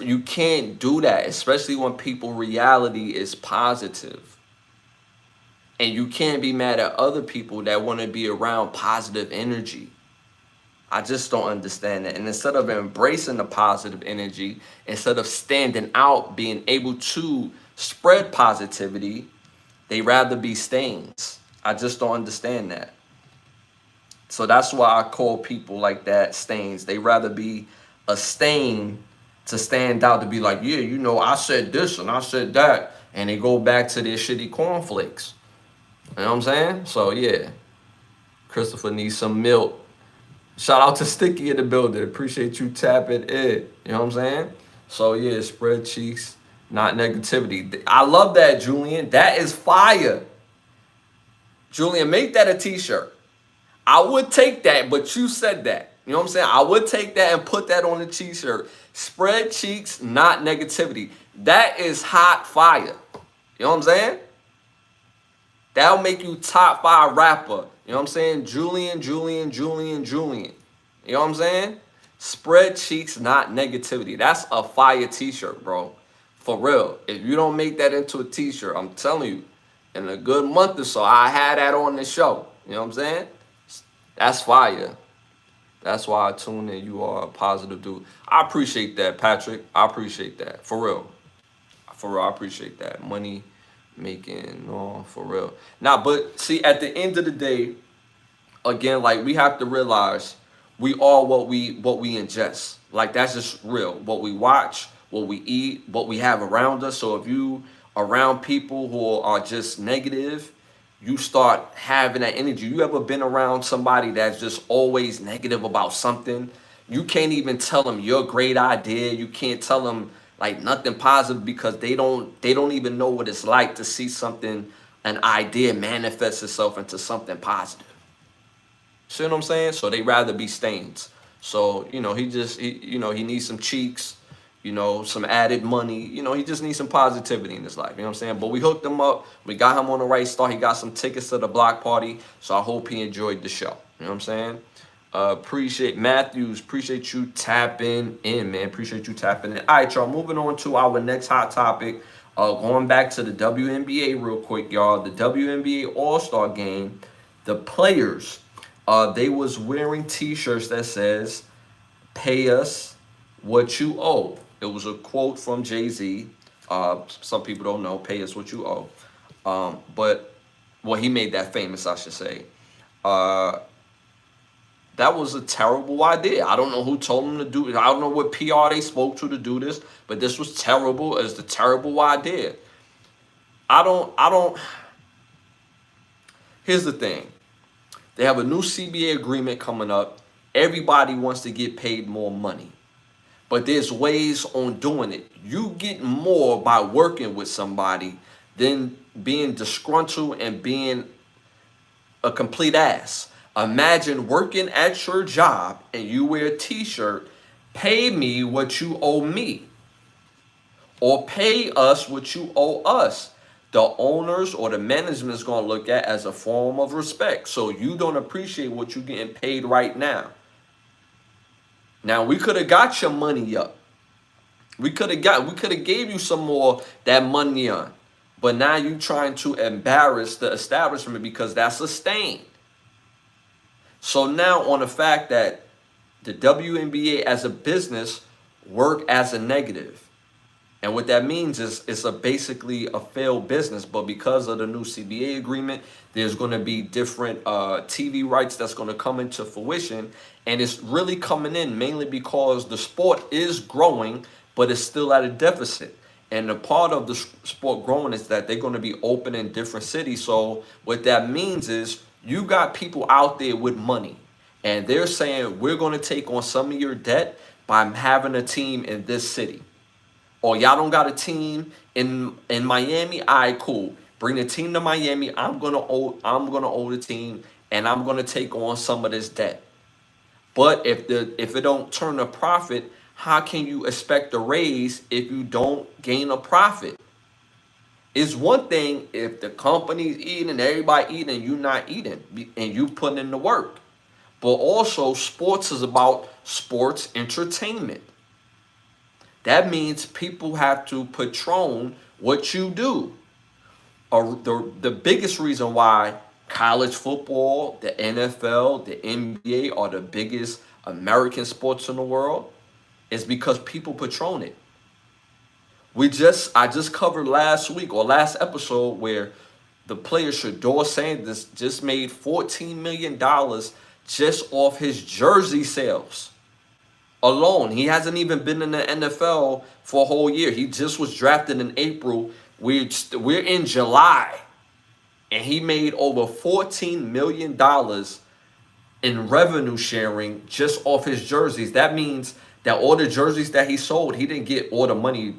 You can't do that, especially when people's reality is positive. And you can't be mad at other people that want to be around positive energy. I just don't understand that. And instead of embracing the positive energy, instead of standing out, being able to spread positivity, they rather be stains. I just don't understand that. So that's why I call people like that stains. They rather be a stain to stand out, to be like, yeah, I said this and I said that. And they go back to their shitty cornflakes. You know what I'm saying? So, yeah. Christopher needs some milk. Shout out to Sticky in the building. Appreciate you tapping in. You know what I'm saying? So, yeah, spread cheeks, not negativity. I love that, Julian. That is fire. Julian, make that a t-shirt. I would take that, but you said that. You know what I'm saying? I would take that and put that on the t-shirt. Spread cheeks, not negativity. That is hot fire. You know what I'm saying? That'll make you top 5 rapper. You know what I'm saying? Julian. You know what I'm saying? Spread cheeks, not negativity. That's a fire t-shirt, bro. For real. If you don't make that into a t-shirt, I'm telling you, in a good month or so, I had that on the show. You know what I'm saying? That's fire. That's why I tune in. You are a positive dude. I appreciate that, Patrick. I appreciate that. For real. I appreciate that. Money making, for real. Now, but see, at the end of the day, again, like, we have to realize we are what we ingest. Like, that's just real. What we watch, what we eat, what we have around us. So if you around people who are just negative, you start having that energy. You ever been around somebody that's just always negative about something? You can't even tell them your great idea. You can't tell them, like nothing positive, because they don't even know what it's like to see something, an idea manifest itself into something positive. See what I'm saying? So they rather be stains. So, he needs some cheeks, some added money. He just needs some positivity in his life. You know what I'm saying? But we hooked him up. We got him on the right start. He got some tickets to the block party. So I hope he enjoyed the show. You know what I'm saying? Appreciate Matthews. Appreciate you tapping in, man. Appreciate you tapping in. All right, y'all. Moving on to our next hot topic. Going back to the WNBA real quick, y'all. The WNBA All-Star Game. The players, they was wearing T-shirts that says, "Pay us what you owe." It was a quote from Jay-Z. Some people don't know, "Pay us what you owe." But he made that famous, I should say. That was a terrible idea. I don't know who told them to do it. I don't know what PR they spoke to do this, but this was terrible. It's the terrible idea. Here's the thing. They have a new CBA agreement coming up. Everybody wants to get paid more money. But there's ways on doing it. You get more by working with somebody than being disgruntled and being a complete ass. Imagine working at your job and you wear a T-shirt, "Pay me what you owe me," or "Pay us what you owe us." The owners or the management is going to look at as a form of respect. So you don't appreciate what you're getting paid right now. Now, we could have got your money up. We could have gave you some more that money on. But now you trying to embarrass the establishment because that's a stain. So now, on the fact that the WNBA as a business work as a negative. And what that means is it's basically a failed business. But because of the new CBA agreement, there's going to be different TV rights that's going to come into fruition. And it's really coming in mainly because the sport is growing, but it's still at a deficit. And the part of the sport growing is that they're going to be open in different cities. So what that means is you got people out there with money. And they're saying, "We're going to take on some of your debt by having a team in this city." Or y'all don't got a team in Miami? All right, cool. Bring the team to Miami. I'm gonna owe the team, and I'm gonna take on some of this debt. But if it don't turn a profit, how can you expect a raise if you don't gain a profit? It's one thing if the company's eating, everybody eating, and you not eating, and you putting in the work. But also, sports is about sports entertainment. That means people have to patron what you do. The biggest reason why college football, the NFL, the NBA are the biggest American sports in the world is because people patron it. I just covered last week or last episode where the player Shador Sanders just made $14 million just off his jersey sales alone. He hasn't even been in the NFL for a whole year. He just was drafted in April. We're in July, and he made over $14 million in revenue sharing just off his jerseys. That means that all the jerseys that he sold, he didn't get all the money.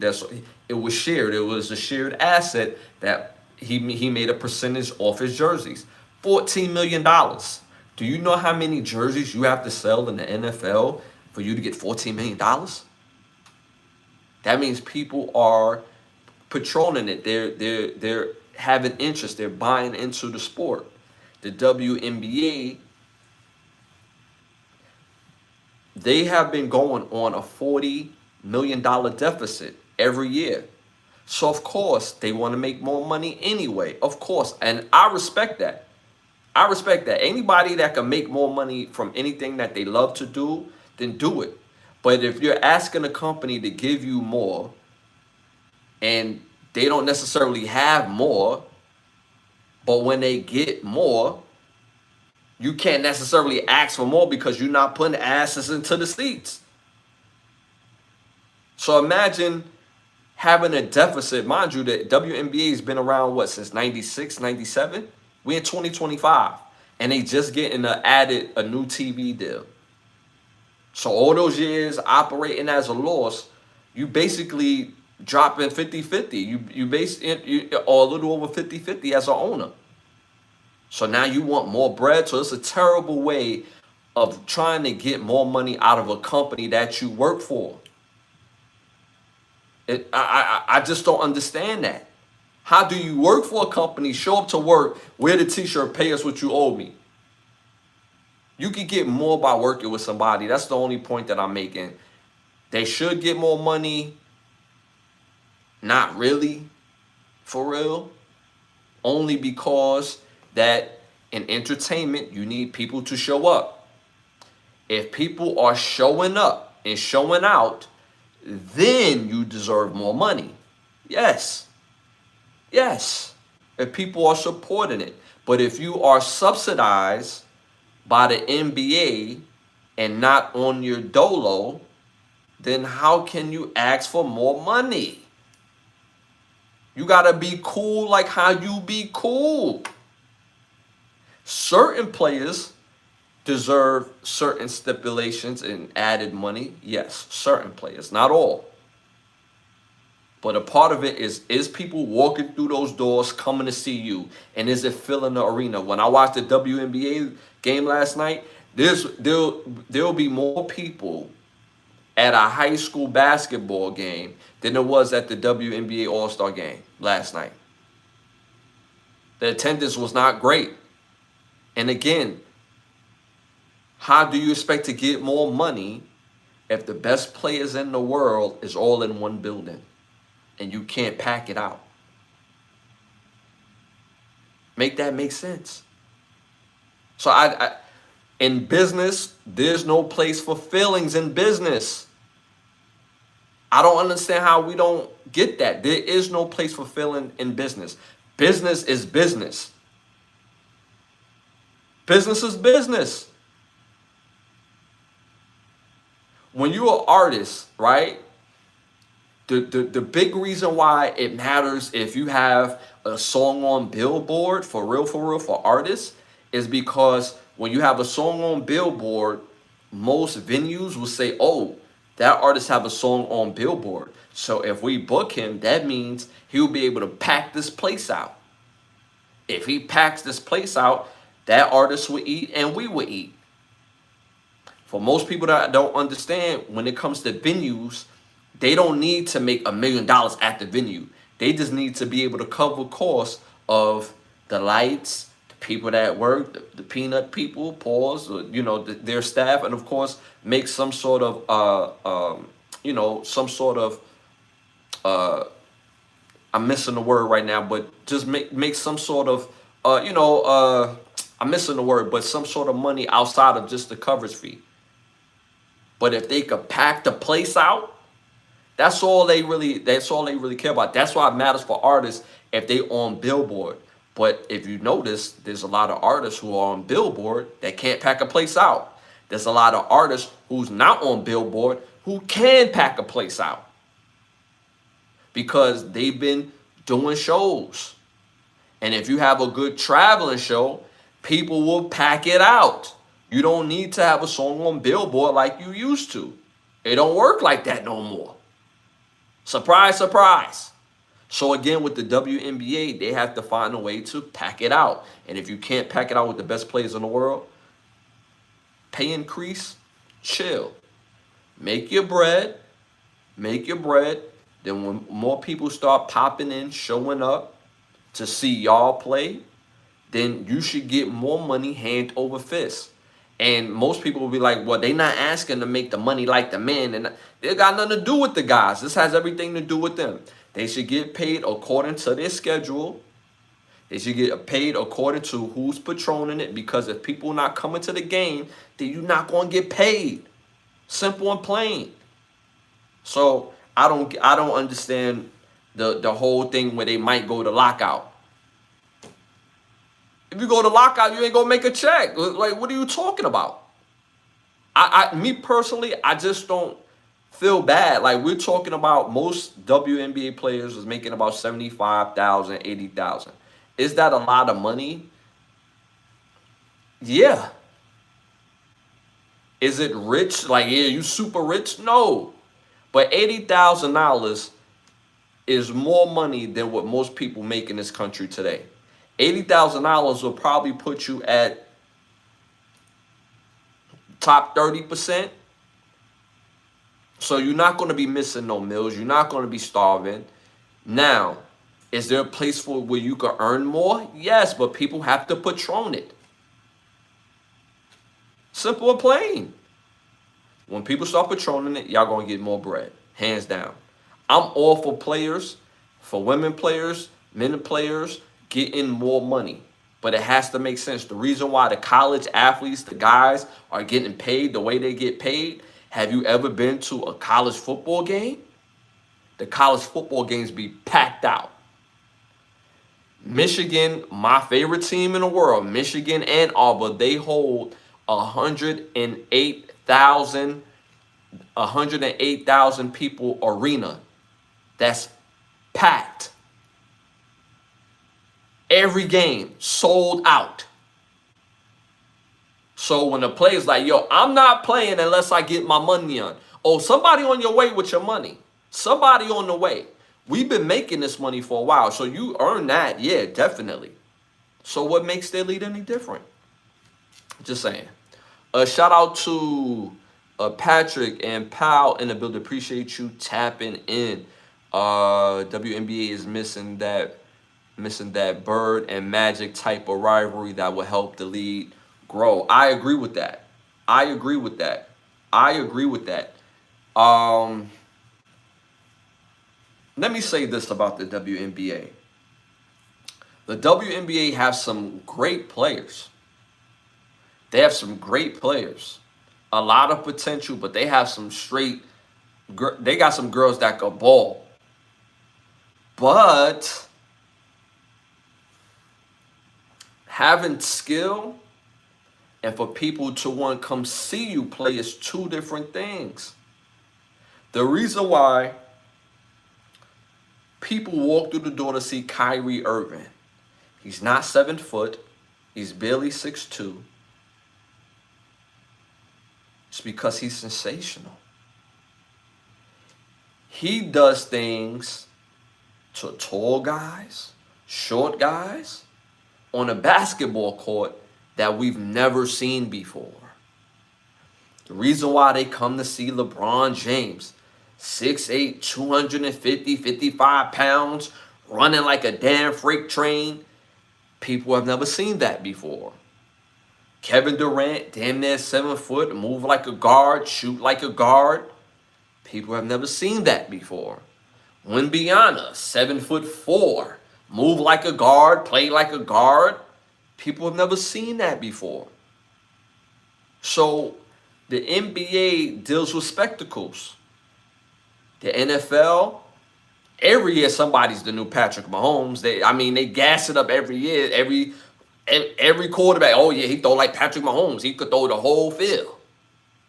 It was shared. It was a shared asset that he made a percentage off his jerseys. $14 million. Do you know how many jerseys you have to sell in the NFL for you to get $14 million? That means people are patroning it. They're having interest. They're buying into the sport. The WNBA, they have been going on a $40 million deficit every year. So, of course, they want to make more money anyway. Of course. And I respect that. I respect that. Anybody that can make more money from anything that they love to do, then do it. But if you're asking a company to give you more and they don't necessarily have more, but when they get more, you can't necessarily ask for more because you're not putting asses into the seats. So imagine having a deficit. Mind you, the WNBA has been around, since 96, 97? We're in 2025. And they just getting added a new TV deal. So all those years operating as a loss, you basically dropping 50-50. You base it, or a little over 50-50 as an owner. So now you want more bread. So it's a terrible way of trying to get more money out of a company that you work for. I just don't understand that. How do you work for a company, show up to work, wear the t-shirt, pay us what you owe me? You can get more by working with somebody. That's the only point that I'm making. They should get more money. Not really, for real. Only because that in entertainment, you need people to show up. If people are showing up and showing out, then you deserve more money. Yes. Yes. If people are supporting it. But if you are subsidized by the NBA and not on your dolo, then how can you ask for more money? You gotta be cool like how you be cool. Certain players deserve certain stipulations and added money. Yes, certain players, not all. But a part of it is people walking through those doors coming to see you? And is it filling the arena? When I watched the WNBA game last night, there'll be more people at a high school basketball game than there was at the WNBA All-Star game last night. The attendance was not great. And again, how do you expect to get more money if the best players in the world is all in one building and you can't pack it out? Make that make sense. So in business, there's no place for feelings in business. I don't understand how we don't get that. There is no place for feeling in business. Business is business. Business is business. When you're an artist, right? The big reason why it matters if you have a song on Billboard, for real, for artists, is because when you have a song on Billboard, most venues will say, oh, that artist have a song on Billboard. So if we book him, that means he'll be able to pack this place out. If he packs this place out, that artist will eat and we will eat. For most people that don't understand, when it comes to venues, they don't need to make $1 million at the venue. They just need to be able to cover costs of the lights, the people that work, the peanut people, pause, or, their staff, and of course, make some sort of, I'm missing the word right now, but just make some sort of, I'm missing the word, but some sort of money outside of just the coverage fee. But if they could pack the place out, that's all they really care about. That's why it matters for artists if they on Billboard. But if you notice, there's a lot of artists who are on Billboard that can't pack a place out. There's a lot of artists who's not on Billboard who can pack a place out because they've been doing shows. And if you have a good traveling show, people will pack it out. You don't need to have a song on Billboard like you used to. It don't work like that no more. Surprise, surprise. So again, with the WNBA, they have to find a way to pack it out. And if you can't pack it out with the best players in the world, pay increase, chill. Make your bread. Then when more people start popping in, showing up to see y'all play, then you should get more money hand over fist. And most people will be like, well, they're not asking to make the money like the men. And they got nothing to do with the guys. This has everything to do with them. They should get paid according to their schedule. They should get paid according to who's patroning it. Because if people are not coming to the game, then you're not going to get paid. Simple and plain. So I don't understand the whole thing where they might go to lockout. If you go to lockout, you ain't gonna make a check. Like, what are you talking about? Me personally, I just don't feel bad. Like, we're talking about most WNBA players was making about $75,000, $80,000. Is that a lot of money? Yeah. Is it rich? Like, yeah, you super rich? No. But $80,000 is more money than what most people make in this country today. $80,000 will probably put you at top 30%. So you're not going to be missing no meals. You're not going to be starving. Now, is there a place for where you can earn more? Yes, but people have to patron it. Simple and plain. When people start patroning it, y'all going to get more bread. Hands down. I'm all for players, for women players, men players, getting more money. But it has to make sense. The reason why the college athletes, the guys, are getting paid the way they get paid, have you ever been to a college football game? The college football games be packed out. Michigan, my favorite team in the world, Michigan and Auburn, they hold 108,000 people arena that's packed. Every game sold out. So when the player's like, yo, I'm not playing unless I get my money on. Oh, somebody on your way with your money. Somebody on the way. We've been making this money for a while. So you earn that. Yeah, definitely. So what makes their league any different? Just saying. Shout out to Patrick and Pal in the building. Appreciate you tapping in. WNBA is missing that Bird and Magic type of rivalry that will help the league grow. I agree with that. Let me say this about the WNBA. The WNBA has some great players. They have some great players. A lot of potential, but they have some they got some girls that can ball. But having skill and for people to want to come see you play is two different things. The reason why people walk through the door to see Kyrie Irving, he's not 7 foot, he's barely 6'2". It's because he's sensational. He does things to tall guys, short guys, on a basketball court that we've never seen before. The reason why they come to see LeBron James, 6'8", 250, 55 pounds, running like a damn freight train, people have never seen that before. Kevin Durant, damn near 7 foot, move like a guard, shoot like a guard. People have never seen that before. Wembanyama, 7'4", move like a guard, play like a guard. People have never seen that before. So the NBA deals with spectacles. The NFL, every year somebody's the new Patrick Mahomes. They gas it up every year. Every quarterback, oh yeah, he throw like Patrick Mahomes. He could throw the whole field.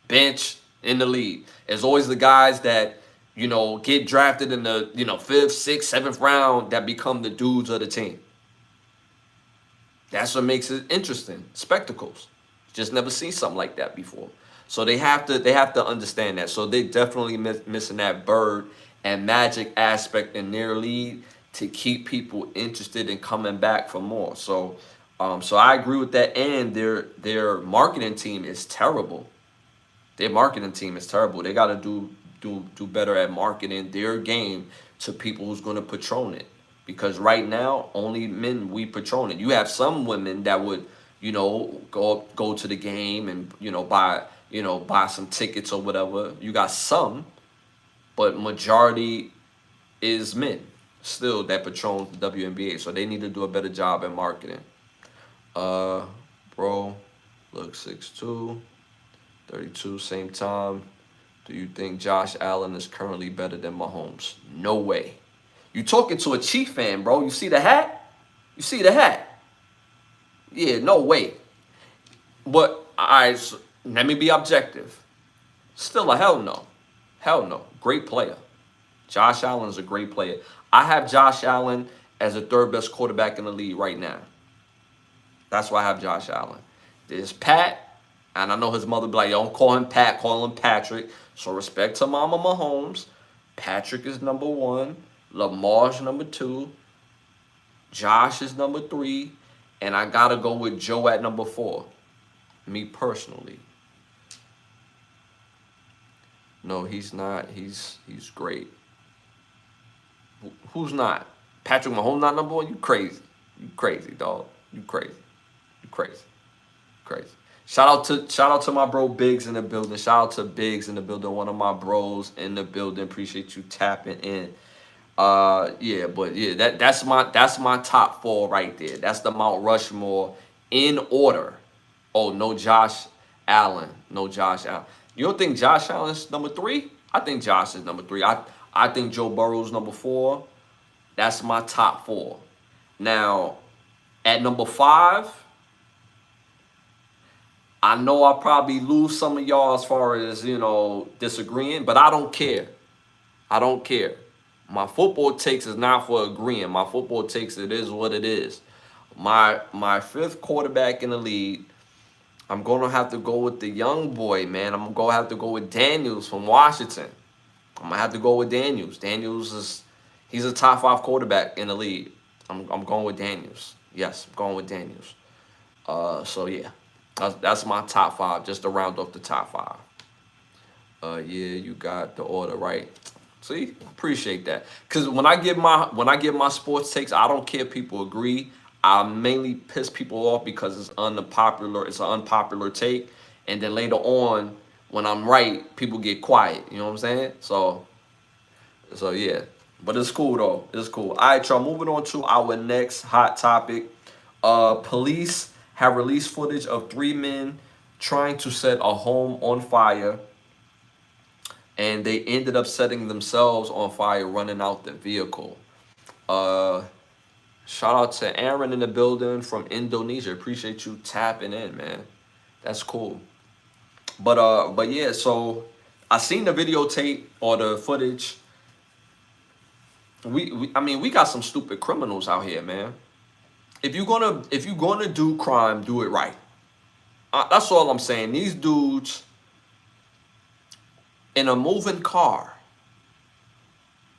Bench in the league. There's always the guys that, get drafted in the, 5th, 6th, 7th round that become the dudes of the team. That's what makes it interesting. Spectacles. Just never seen something like that before. So they have to understand that. So they definitely missing that Bird and Magic aspect in their league to keep people interested in coming back for more. So I agree with that. And their marketing team is terrible. Their marketing team is terrible. They got to do better at marketing their game to people who's going to patron it. Because right now, only men we patron it. You have some women that would, go to the game and buy some tickets or whatever. You got some, but majority is men still that patron the WNBA. So they need to do a better job at marketing. Bro, look, 6'2", 32, same time. Do you think Josh Allen is currently better than Mahomes? No way. You talking to a Chief fan, bro. You see the hat? Yeah, no way. But, all right, so let me be objective. Still a hell no. Hell no. Great player. Josh Allen is a great player. I have Josh Allen as the 3rd best quarterback in the league right now. That's why I have Josh Allen. There's Pat, and I know his mother be like, don't call him Pat, call him Patrick. So respect to Mama Mahomes. Patrick is number 1. Lamar's number 2, Josh is number 3, and I gotta go with Joe at number 4. Me personally. No, he's not. He's great. Who's not? Patrick Mahomes not number 1? You crazy. You crazy, dog. You crazy. You crazy. Crazy. Shout out to my bro Biggs in the building. Shout out to Biggs in the building. One of my bros in the building. Appreciate you tapping in. Yeah, but yeah, that's my top 4 right there. That's the Mount Rushmore in order. Oh, no Josh Allen. No Josh Allen. You don't think Josh Allen's number 3? I think Josh is number 3. I think Joe Burrow's number 4. That's my top 4. Now, at number 5, I know I'll probably lose some of y'all as far as, disagreeing, but I don't care. I don't care. My football takes is not for agreeing. My football takes, it is what it is. My 5th quarterback in the league, I'm going to have to go with the young boy, man. I'm going to have to go with Daniels from Washington. I'm going to have to go with Daniels. He's a top 5 quarterback in the league. I'm going with Daniels. Yes, I'm going with Daniels. So, yeah. That's my top 5, just to round off the top 5. Yeah, you got the order right. See, appreciate that. Cause when I give my sports takes, I don't care if people agree. I mainly piss people off because it's unpopular. It's an unpopular take, and then later on, when I'm right, people get quiet. You know what I'm saying? So yeah. But it's cool though. It's cool. All right, y'all. Moving on to our next hot topic. Police have released footage of 3 men trying to set a home on fire, and they ended up setting themselves on fire running out the vehicle. Shout out to Aaron in the building from Indonesia. Appreciate you tapping in, man. That's cool. But yeah, so I seen the videotape or the footage. I mean, we got some stupid criminals out here, man. If you're gonna do crime, do it right. That's all I'm saying. These dudes in a moving car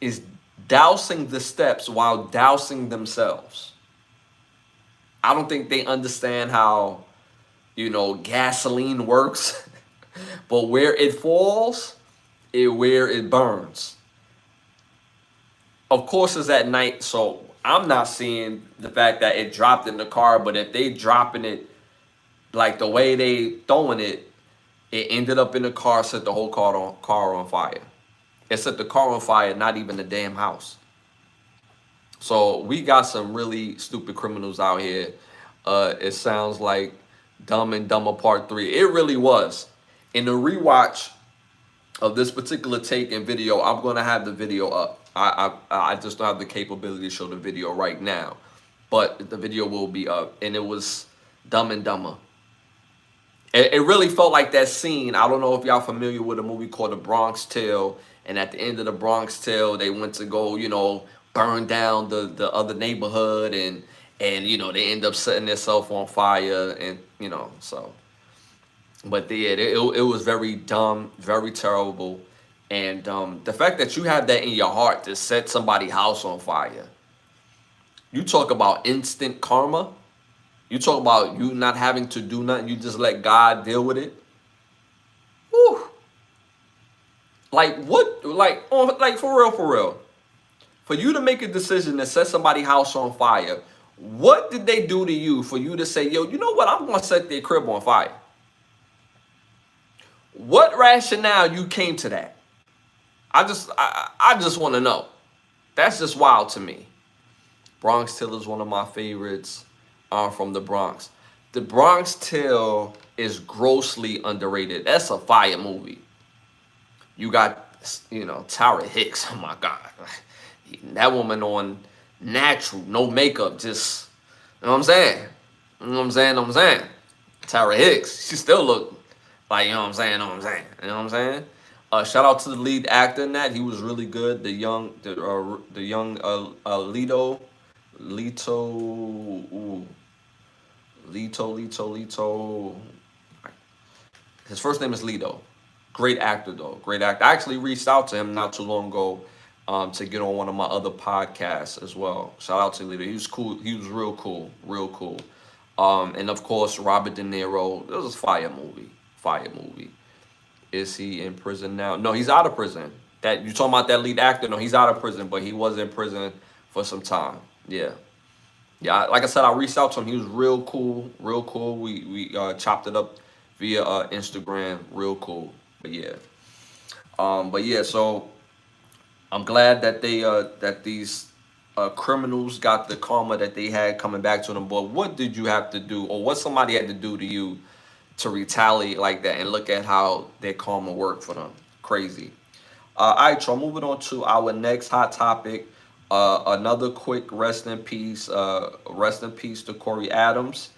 is dousing the steps while dousing themselves. I don't think they understand how, gasoline works. But where it falls, where it burns. Of course, it's at night, so I'm not seeing the fact that it dropped in the car. But if they dropping it like the way they throwing it, it ended up in the car, set the whole car on fire. It set the car on fire, not even the damn house. So we got some really stupid criminals out here. It sounds like Dumb and Dumber Part 3. It really was. In the rewatch of this particular take and video, I'm going to have the video up. I just don't have the capability to show the video right now. But the video will be up. And it was Dumb and Dumber. It really felt like that scene. I don't know if y'all familiar with a movie called The Bronx Tale. And at the end of The Bronx Tale, they went to go, burn down the other neighborhood. And they end up setting themselves on fire. And, so. But yeah, it was very dumb, very terrible. And the fact that you have that in your heart to set somebody's house on fire. You talk about instant karma. You talk about you not having to do nothing. You just let God deal with it. Whew. Like what? Like for real. For you to make a decision to set somebody's house on fire, what did they do to you for you to say, yo, you know what? I'm going to set their crib on fire. What rationale you came to that? I just want to know. That's just wild to me. Bronx Tale is one of my favorites. From the Bronx. The Bronx Tale is grossly underrated. That's a fire movie. You got, Tara Hicks. Oh my God. That woman on natural, no makeup, just, you know what I'm saying? You know what I'm saying? Tara Hicks, she still look like, you know what I'm saying? Shout out to the lead actor in that. He was really good. The young Leto. His first name is Leto. Great actor, though. Great actor. I actually reached out to him not too long ago to get on one of my other podcasts as well. Shout out to Leader. He was cool. He was real cool, real cool. And of course, Robert De Niro. It was a fire movie. Fire movie. Is he in prison now? No, he's out of prison. That you talking about that lead actor? No, he's out of prison, but he was in prison for some time. Yeah, yeah. Like I said, I reached out to him. He was real cool, real cool. We chopped it up via Instagram. Real cool. But yeah, So I'm glad that these criminals got the karma that they had coming back to them. But what did you have to do, or what somebody had to do to you to retaliate like that? And look at how their karma worked for them. Crazy. All right, so moving on to our next hot topic. Another quick rest in peace. Rest in peace to Corey Adams.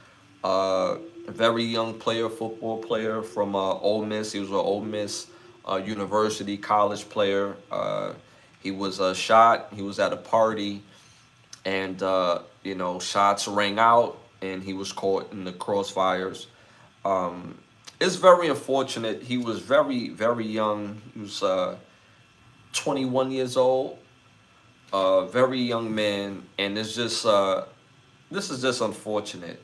A very young player, football player from Ole Miss. He was an Ole Miss University college player. He was shot. He was at a party, and shots rang out, and he was caught in the crossfires. It's very unfortunate. He was very, very young. He was 21 years old, very young man, and it's just this is just unfortunate.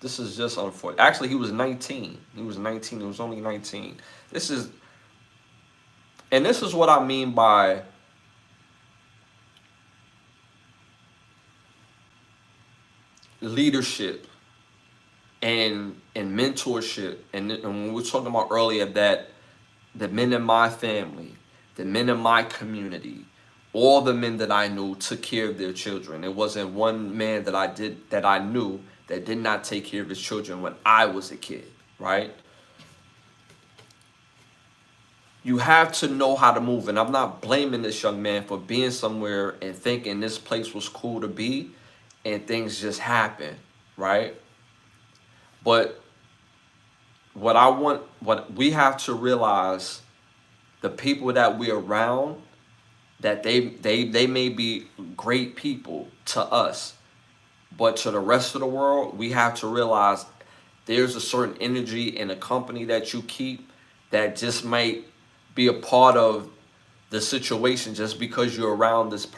This is just unfortunate. Actually, he was 19. He was 19. He was only 19. This is, and this is what I mean by leadership and mentorship. And when we were talking about earlier that the men in my family, the men in my community, all the men that I knew took care of their children. It wasn't one man that I knew that did not take care of his children when I was a kid, right? You have to know how to move. And I'm not blaming this young man for being somewhere and thinking this place was cool to be and things just happen, right? But what we have to realize, the people that we're around, that they may be great people to us, but to the rest of the world, we have to realize there's a certain energy in a company that you keep that just might be a part of the situation just because you're around this person.